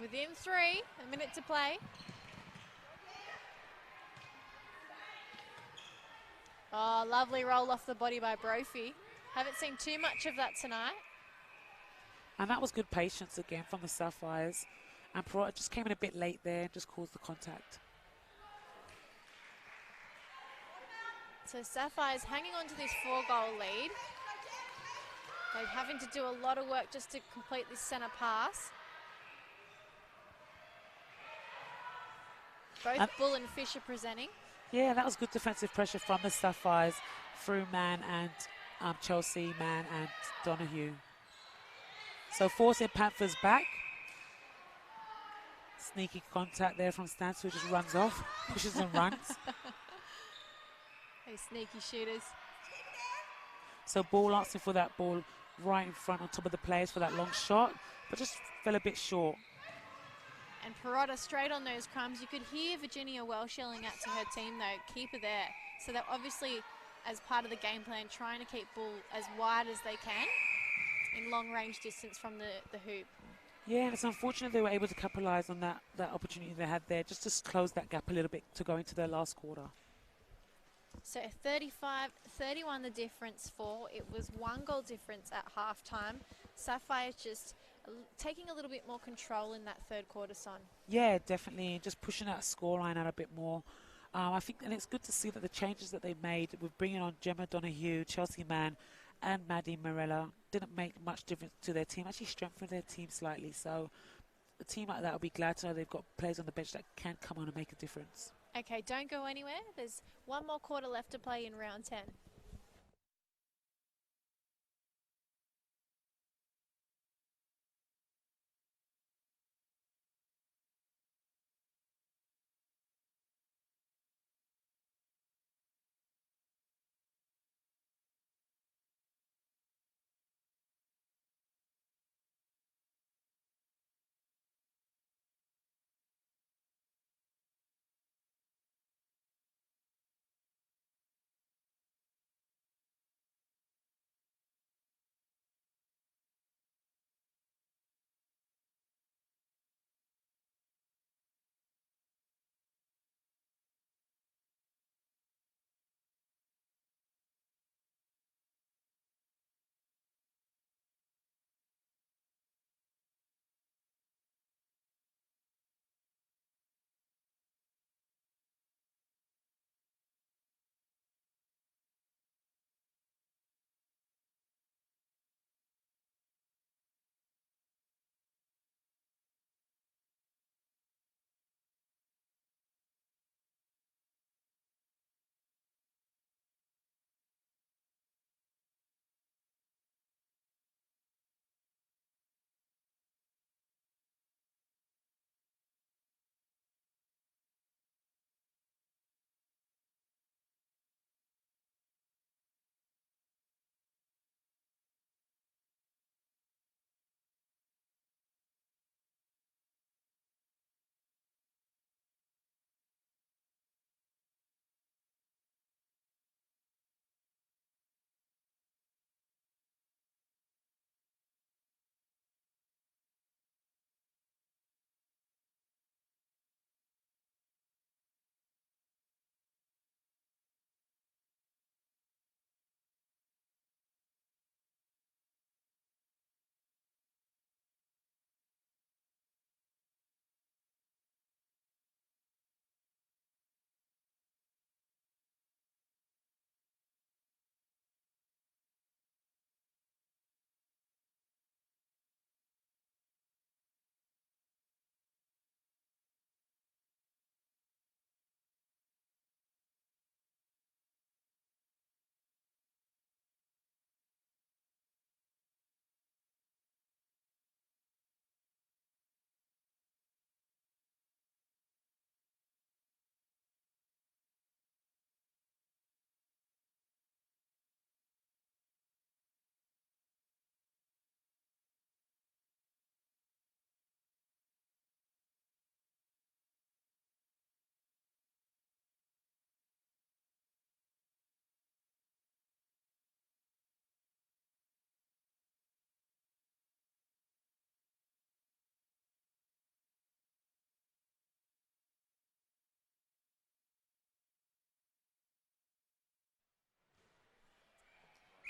Within 3, a minute to play. Oh, lovely roll off the body by Brophy. Haven't seen too much of that tonight. And that was good patience again from the Sapphires. And Peretta just came in a bit late there and just caused the contact. So Sapphires hanging on to this 4-goal lead. They're having to do a lot of work just to complete this centre pass. Both Bull and Fisher presenting. Yeah, that was good defensive pressure from the Sapphires. through Man and Chelsea, Man and Donahue. So forcing Panthers back. Sneaky contact there from Stans, who just runs off, pushes and runs. Those sneaky shooters. So Ball asking for that ball right in front on top of the players for that long shot, but just fell a bit short. And Perrotta straight on those crumbs. You could hear Virginia Welsh yelling out to her team though, keep her there. So they're obviously, as part of the game plan, trying to keep Ball as wide as they can in long range distance from the hoop. Yeah, and it's unfortunate they were able to capitalise on that opportunity they had there, just to close that gap a little bit to go into their last quarter. So 35-31 the difference for. It was 1 goal difference at halftime. Sapphires just taking a little bit more control in that third quarter, Son. Yeah, definitely. Just pushing that scoreline out a bit more. I think, and it's good to see that the changes that they've made with bringing on Gemma Donahue, Chelsea Mann, and Maddie Morella didn't make much difference to their team. Actually strengthened their team slightly. So a team like that will be glad to know they've got players on the bench that can come on and make a difference. Okay, don't go anywhere. There's 1 more quarter left to play in round 10.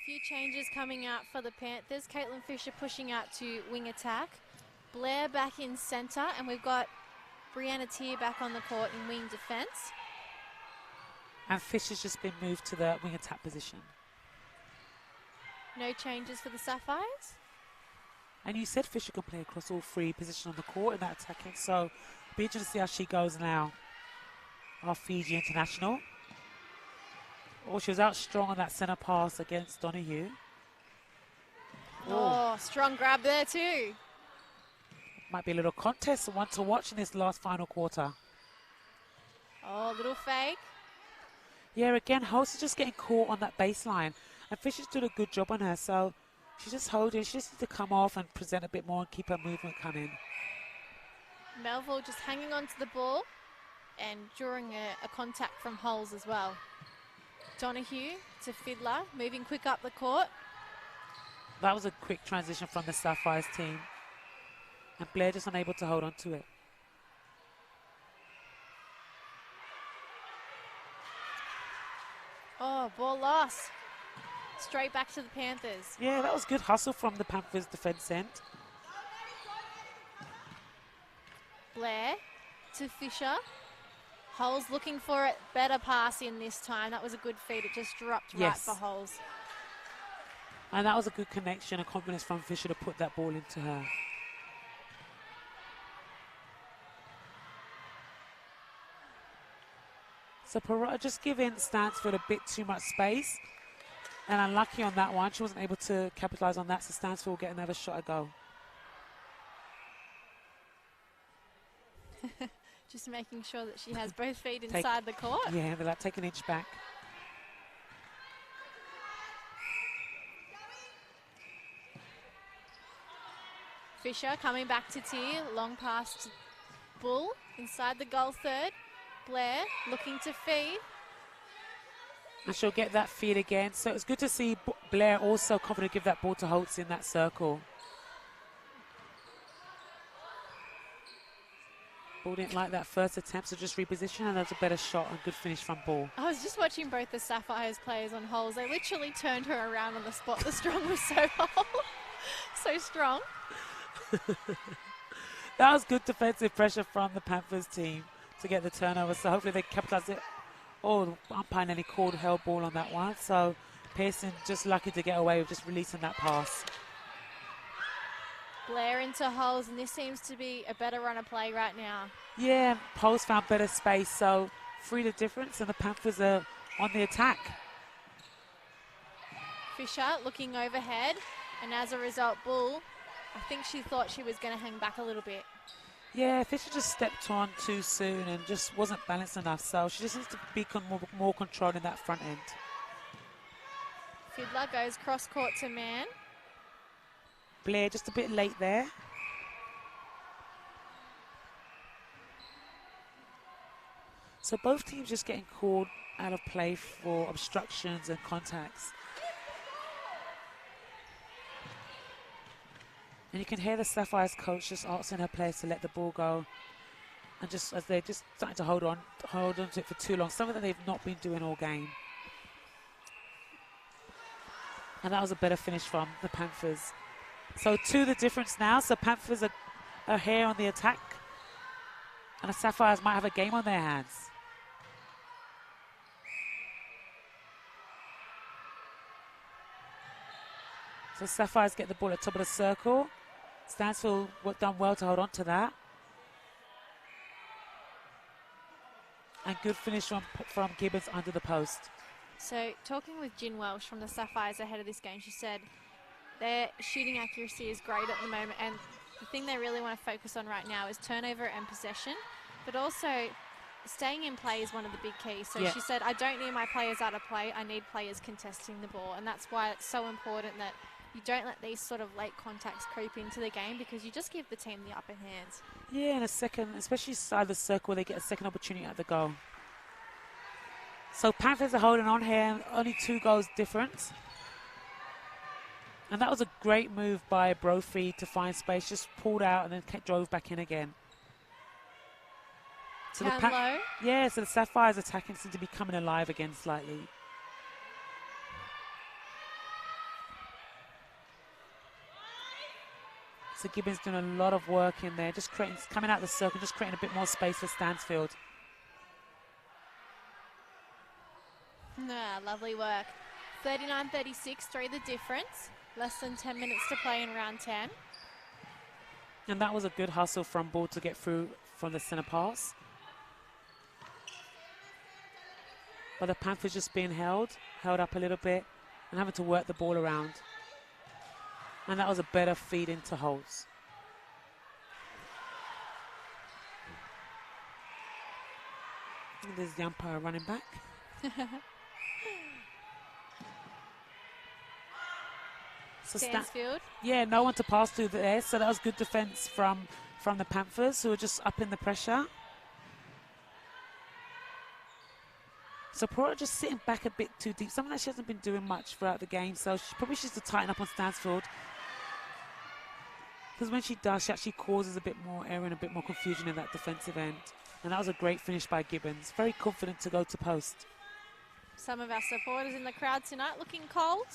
Few changes coming out for the Panthers. Caitlin Fisher pushing out to wing attack. Blair back in centre, and we've got Brianna Tier back on the court in wing defence. And Fisher's just been moved to the wing attack position. No changes for the Sapphires. And you said Fisher can play across all 3 positions on the court in that attacking, so it'll be interesting to see how she goes now. Our Fiji international. Oh, she was out strong on that centre pass against Donahue. Oh, strong grab there too. Might be a little contest, one to watch in this last final quarter. Oh, little fake. Yeah, again, Holst is just getting caught on that baseline. And Fisher's doing a good job on her, so she's just holding. She just needs to come off and present a bit more and keep her movement coming. Melville just hanging on to the ball and drawing a contact from Holes as well. Donahue to Fiddler, moving quick up the court. That was a quick transition from the Sapphires team. And Blair just unable to hold on to it. Oh, ball lost. Straight back to the Panthers. Yeah, that was good hustle from the Panthers defense end. Blair to Fisher. Holes looking for it. Better pass in this time. That was a good feed. It just dropped right for Holes. And that was a good connection and confidence from Fisher to put that ball into her. So Perrotta just giving Stansfield a bit too much space. And unlucky on that one. She wasn't able to capitalise on that, so Stansfield will get another shot a go. Just making sure that she has both feet inside the court. Yeah, they're like, take an inch back. Fisher coming back to Tier, long pass to Bull inside the goal third. Blair looking to feed. And she'll get that feed again. So it's good to see Blair also confident to give that ball to Holtz in that circle. Ball didn't like that first attempt, so just reposition, and that's a better shot and good finish from Ball. I was just watching both the Sapphires players on Holes. They literally turned her around on the spot. The strong was so so strong. That was good defensive pressure from the Panthers team to get the turnover, so hopefully they capitalise it. Oh, the umpire nearly called held ball on that one, so Pearson just lucky to get away with just releasing that pass. Blair into Holes, and this seems to be a better run of play right now. Yeah, Poles found better space, so 3 the difference, and the Panthers are on the attack. Fisher looking overhead, and as a result, Bull, I think she thought she was going to hang back a little bit. Yeah, Fisher just stepped on too soon and just wasn't balanced enough, so she just needs to be more controlled in that front end. Fiddler goes cross-court to man. Blair just a bit late there. So both teams just getting called out of play for obstructions and contacts. And you can hear the Sapphires coach just asking her players to let the ball go. And just as they're just starting to hold on to it for too long. Something that they've not been doing all game. And that was a better finish from the Panthers. So 2 the difference now. So Panthers are here on the attack. And the Sapphires might have a game on their hands. So Sapphires get the ball at the top of the circle. Stansfield done well to hold on to that. And good finish from Gibbons under the post. So talking with Jen Welsh from the Sapphires ahead of this game, she said their shooting accuracy is great at the moment, and the thing they really want to focus on right now is turnover and possession, but also staying in play is one of the big keys. So she said, I don't need my players out of play, I need players contesting the ball, and that's why it's so important that you don't let these sort of late contacts creep into the game, because you just give the team the upper hand. Yeah, in a second, especially side the circle, they get a second opportunity at the goal. So Panthers are holding on here, only 2 goals difference. And that was a great move by Brophy to find space, just pulled out and then drove back in again. So so the Sapphires attacking seem to be coming alive again slightly. So Gibbons doing a lot of work in there, just coming out of the circle, just creating a bit more space for Stansfield. Lovely work. 39-36, 3 the difference. Less than 10 minutes to play in round 10. And that was a good hustle from Ball to get through from the centre pass. But the Panthers just being held up a little bit and having to work the ball around. And that was a better feed into Holtz. And there's the umpire running back. So Stansfield. Yeah, no one to pass to there. So that was good defense from the Panthers, who were just up in the pressure. So Porter just sitting back a bit too deep. Something that she hasn't been doing much throughout the game. So she probably needs to tighten up on Stansfield. Because when she does, she actually causes a bit more error and a bit more confusion in that defensive end. And that was a great finish by Gibbons. Very confident to go to post. Some of our supporters in the crowd tonight looking cold.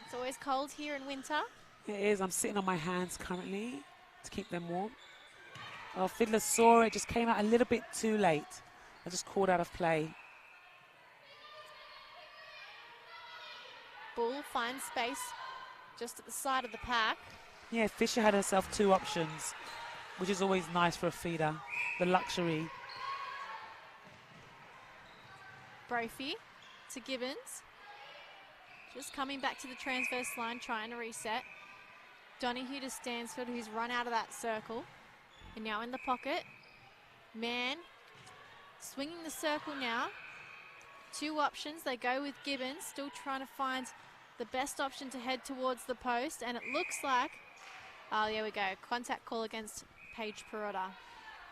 It's always cold here in winter. It is. I'm sitting on my hands currently to keep them warm. Oh, Fiddler saw it. Just came out a little bit too late. I just called out of play. Bull finds space just at the side of the pack. Yeah, Fisher had herself 2 options, which is always nice for a feeder. The luxury. Brophy to Gibbons. Just coming back to the transverse line, trying to reset. Donahue to Stansfield, who's run out of that circle. And now in the pocket. Mann swinging the circle now. 2 options. They go with Gibbons, still trying to find the best option to head towards the post. And it looks like, oh, there we go, contact call against Paige Perrotta.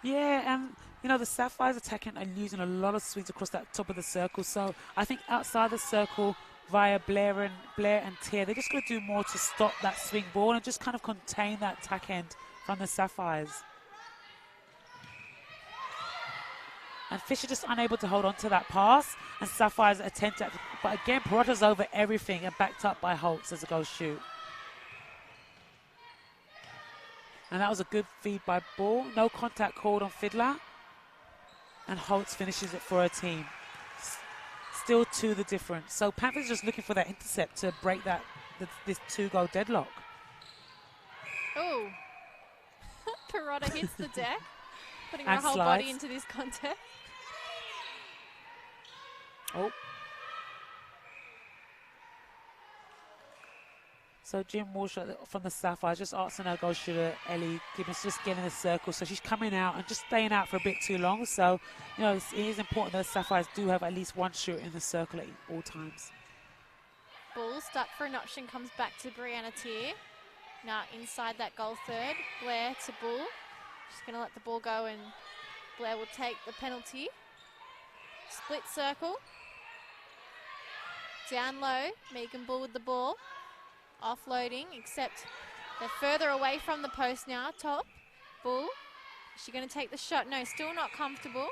Yeah, and you know, the Sapphires attacking are using a lot of swings across that top of the circle. So I think outside the circle, via Blair and Tier, they're just going to do more to stop that swing ball and just kind of contain that attack end from the Sapphires. And Fisher just unable to hold on to that pass, and Sapphires attempt at, but again, Perrotta's over everything and backed up by Holtz as a goal shoot. And that was a good feed by Ball. No contact called on Fiddler. And Holtz finishes it for her team. Still 2 the difference. So Panthers just looking for that intercept to break that this 2-goal deadlock. Oh, Perrotta hits the deck, putting her And whole slides. body into this contest. Oh. So Jim Walsh from the Sapphires just asking her goal shooter Ellie Gibbons just getting in a circle. So she's coming out and just staying out for a bit too long. So, you know, it is important that the Sapphires do have at least 1 shooter in the circle at all times. Ball stuck for an option, comes back to Brianna Tier. Now inside that goal third, Blair to Bull. She's going to let the ball go and Blair will take the penalty. Split circle. Down low, Megan Bull with the ball. Offloading, except they're further away from the post now. Top, Bull. Is she going to take the shot? No, still not comfortable.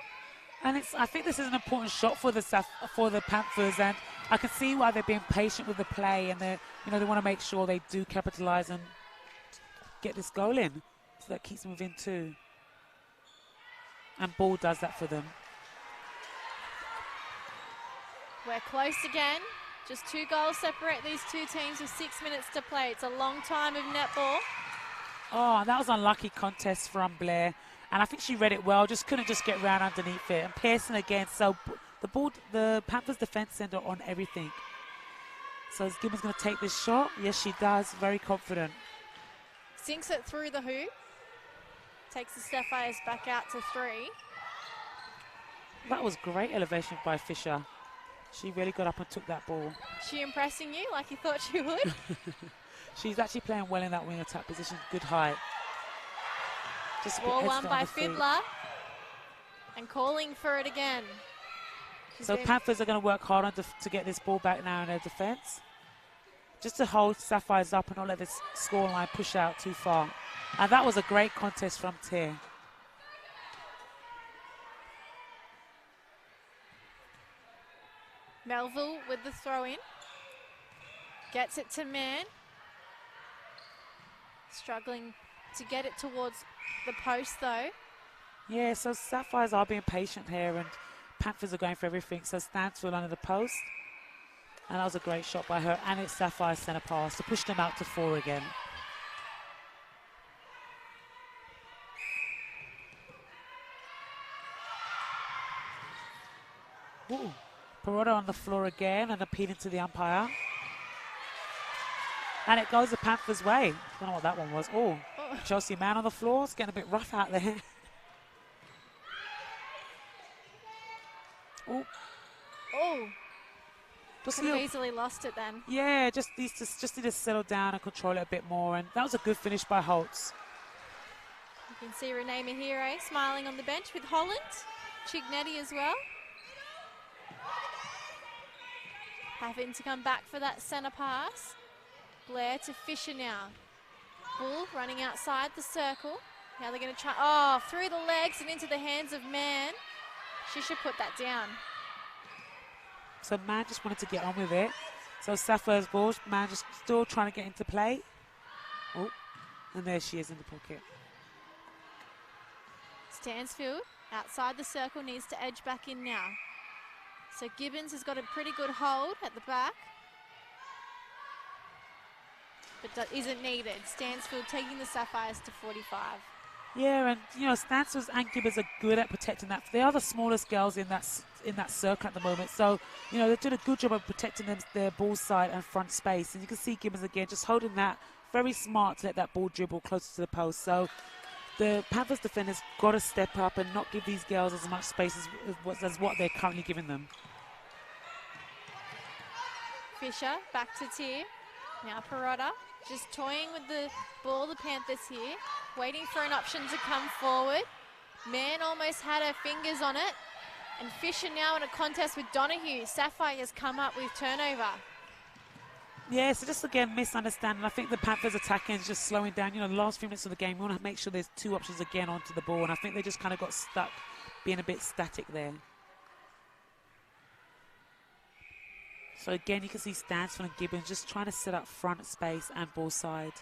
And I think this is an important shot for the Panthers, and I can see why they're being patient with the play, and they want to make sure they do capitalise and get this goal in, so that keeps them within 2. And Ball does that for them. We're close again. Just 2 goals separate these 2 teams with 6 minutes to play. It's a long time of netball. Oh, that was an unlucky contest from Blair. And I think she read it well, just couldn't just get round underneath it. And Pearson again, so the Panthers defence center on everything. So is Gibbons going to take this shot? Yes, she does. Very confident. Sinks it through the hoop. Takes the Sapphires back out to 3. That was great elevation by Fisher. She really got up and took that ball. She impressing you like you thought she would? She's actually playing well in that wing attack position. Good height. Just ball won by Fiddler. And calling for it again. So Panthers are going to work hard on to get this ball back now in their defence. Just to hold Sapphires up and not let this scoreline push out too far. And that was a great contest from Tier. Melville with the throw in. Gets it to Mann. Struggling to get it towards the post though. Yeah, so Sapphires are being patient here and Panthers are going for everything. So Stansfield under the post. And that was a great shot by her. And it's Sapphire's centre pass to push them out to 4 again. Oh, Perrotta on the floor again and appealing to the umpire. And it goes the Panthers' way. I don't know what that one was. Oh, Chelsea man on the floor. It's getting a bit rough out there. Oh. Oh. Just Could have easily lost it then. Yeah, just need to settle down and control it a bit more. And that was a good finish by Holtz. You can see Renee Mahire smiling on the bench with Holland. Chignetti as well. Having to come back for that centre pass. Blair to Fisher now. Bull running outside the circle. Now they're going to try, oh, through the legs and into the hands of Mann. She should put that down. So Mann just wanted to get on with it. So Sapphires ball, Mann just still trying to get into play. Oh, and there she is in the pocket. Stansfield outside the circle needs to edge back in now. So Gibbons has got a pretty good hold at the back. But isn't needed. Stansfield taking the Sapphires to 45. Yeah, and you know, Stansfield and Gibbons are good at protecting that. They are the smallest girls in that circle at the moment. So, you know, they're doing a good job of protecting their ball side and front space. And you can see Gibbons again just holding that, very smart to let that ball dribble closer to the post. So the Panthers defenders got to step up and not give these girls as much space as what they're currently giving them. Fisher back to Tier. Now Perrotta just toying with the ball, the Panthers here, waiting for an option to come forward. Mann almost had her fingers on it. And Fisher now in a contest with Donahue. Sapphire has come up with turnover. Yeah, so just again, misunderstanding. I think the Panthers attacking is just slowing down. You know, the last few minutes of the game, we want to make sure there's two options again onto the ball. And I think they just kind of got stuck being a bit static there. So again, you can see Stansfield and Gibbons just trying to set up front space and ball side.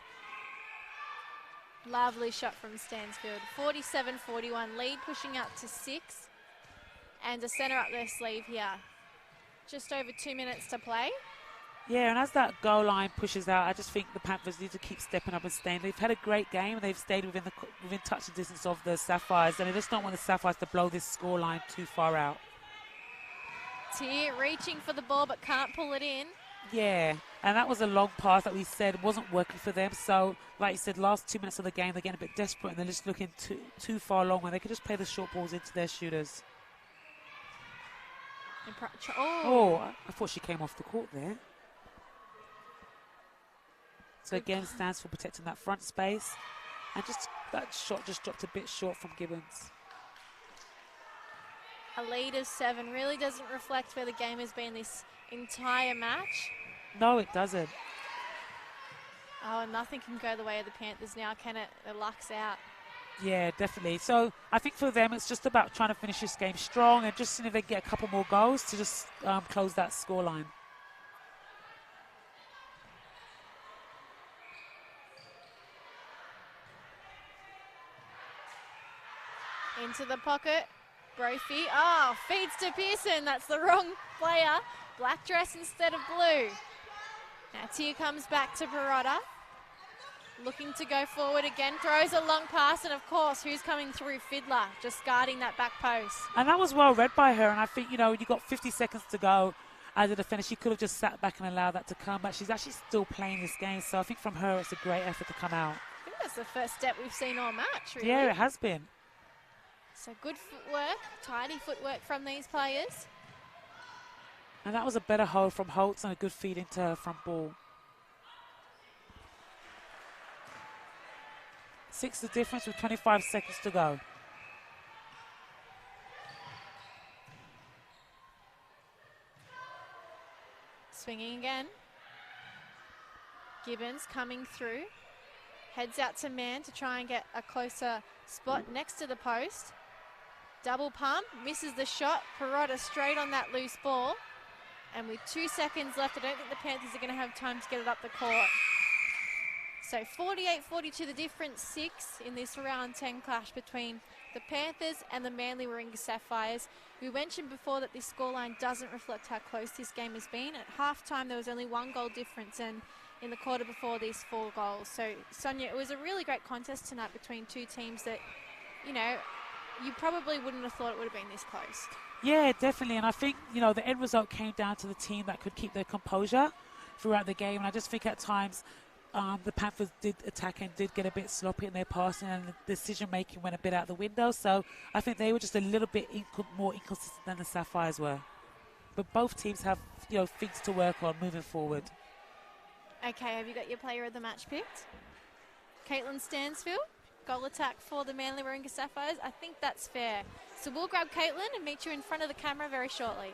Lovely shot from Stansfield. 47-41, lead pushing up to 6. And a centre up their sleeve here. Just over 2 minutes to play. Yeah, and as that goal line pushes out, I just think the Panthers need to keep stepping up and staying. They've had a great game, and they've stayed within touching distance of the Sapphires, and they just don't want the Sapphires to blow this score line too far out. Tier reaching for the ball but can't pull it in. Yeah, and that was a long pass that we said wasn't working for them. So, like you said, last 2 minutes of the game, they're getting a bit desperate and they're just looking too far long when they could just play the short balls into their shooters. I thought she came off the court there. So again, stands for protecting that front space. And just that shot just dropped a bit short from Gibbons. A lead of 7 really doesn't reflect where the game has been this entire match. No, it doesn't. Oh, and nothing can go the way of the Panthers now, can it? The luck's out. Yeah, definitely. So I think for them, it's just about trying to finish this game strong and just seeing if they get a couple more goals to just close that scoreline. Into the pocket. Brophy. Oh, feeds to Pearson. That's the wrong player. Black dress instead of blue. Now Tia comes back to Perrotta. Looking to go forward again. Throws a long pass. And, of course, who's coming through? Fiddler. Just guarding that back post. And that was well read by her. And I think, you know, you got 50 seconds to go as a defender. She could have just sat back and allowed that to come. But she's actually still playing this game. So I think from her, it's a great effort to come out. I think that's the first step we've seen all match, really. Yeah, it has been. So good footwork, tidy footwork from these players. And that was a better hold from Holtz and a good feed into her front ball. 6 the difference with 25 seconds to go. Swinging again. Gibbons coming through. Heads out to Mann to try and get a closer spot next to the post. Double pump, misses the shot. Perrotta straight on that loose ball. And with 2 seconds left, I don't think the Panthers are going to have time to get it up the court. So 48-42, the difference 6 in this round 10 clash between the Panthers and the Manly Warringah Sapphires. We mentioned before that this scoreline doesn't reflect how close this game has been. At halftime, there was only 1 goal difference, and in the quarter before, these 4 goals. So, Sonia, it was a really great contest tonight between two teams that, you know, you probably wouldn't have thought it would have been this close. Yeah, definitely. And I think, the end result came down to the team that could keep their composure throughout the game. And I just think at times the Panthers did attack and did get a bit sloppy in their passing, and the decision-making went a bit out the window. So I think they were just a little bit more inconsistent than the Sapphires were. But both teams have, things to work on moving forward. Okay, have you got your player of the match picked? Caitlin Stansfield, goal attack for the Manly Warringah Sapphires. I think that's fair. So we'll grab Caitlin and meet you in front of the camera very shortly.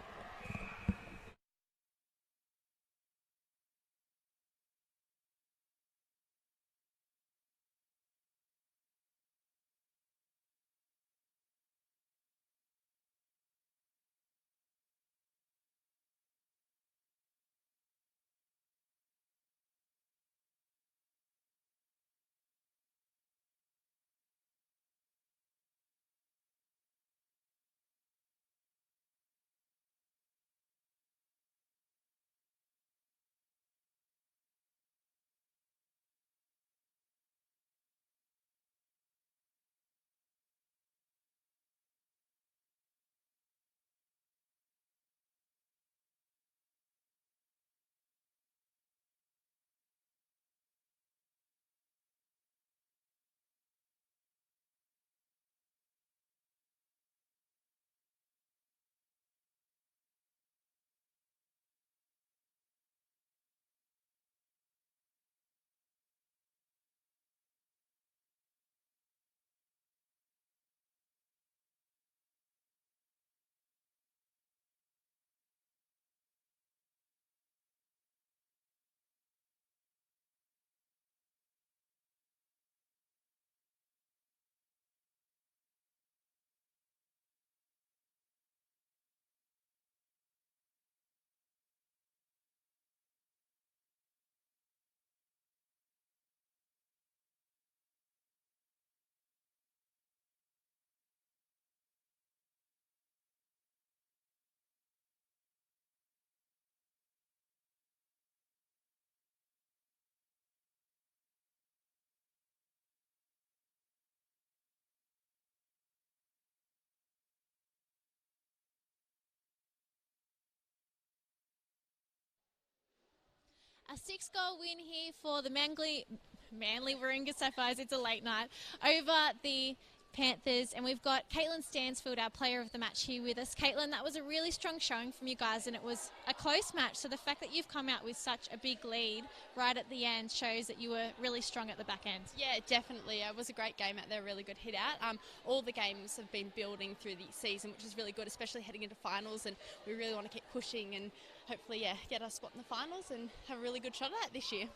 A 6-goal win here for the Manly Warringah Sapphires. It's a late night over the Panthers, and we've got Caitlin Stansfield, our player of the match, here with us. Caitlin, that was a really strong showing from you guys, and it was a close match. So the fact that you've come out with such a big lead right at the end shows that you were really strong at the back end. Yeah, definitely. It was a great game out there, a really good hit out. All the games have been building through the season, which is really good, especially heading into finals, and we really want to keep pushing and hopefully, get our spot in the finals and have a really good shot at it this year.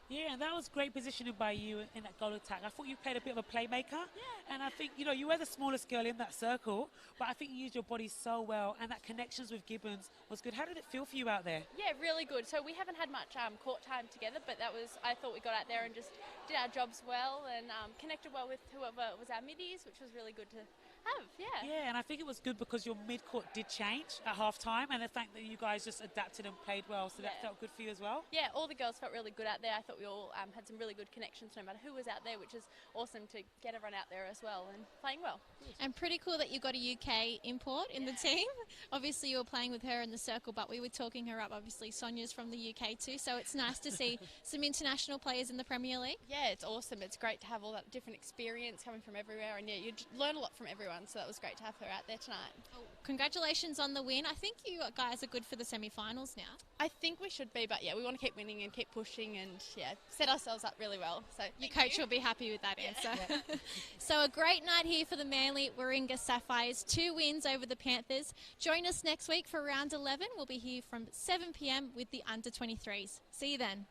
Yeah, and that was great positioning by you in that goal attack. I thought you played a bit of a playmaker. Yeah. And I think, you were the smallest girl in that circle, but I think you used your body so well, and that connections with Gibbons was good. How did it feel for you out there? Yeah, really good. So we haven't had much court time together, but I thought we got out there and just did our jobs well and connected well with whoever was our middies, which was really good to have, yeah. Yeah, and I think it was good because your mid-court did change at half-time, and the fact that you guys just adapted and played well, so that felt good for you as well? Yeah, all the girls felt really good out there. I thought we all had some really good connections no matter who was out there, which is awesome to get everyone out there as well and playing well. And pretty cool that you got a UK import in the team. Obviously you were playing with her in the circle, but we were talking her up. Obviously Sonia's from the UK too, so it's nice to see some international players in the Premier League. Yeah, it's awesome. It's great to have all that different experience coming from everywhere, and you learn a lot from everyone, so that was great to have her out there tonight. Oh, congratulations on the win. I think you guys are good for the semi-finals now. I think we should be, but we want to keep winning and keep pushing and set ourselves up really well. So your coach will be happy with that answer. Yeah. So a great night here for the Manly Warringah Sapphires. 2 wins over the Panthers. Join us next week for round 11. We'll be here from 7 p.m. with the under 23s. See you then.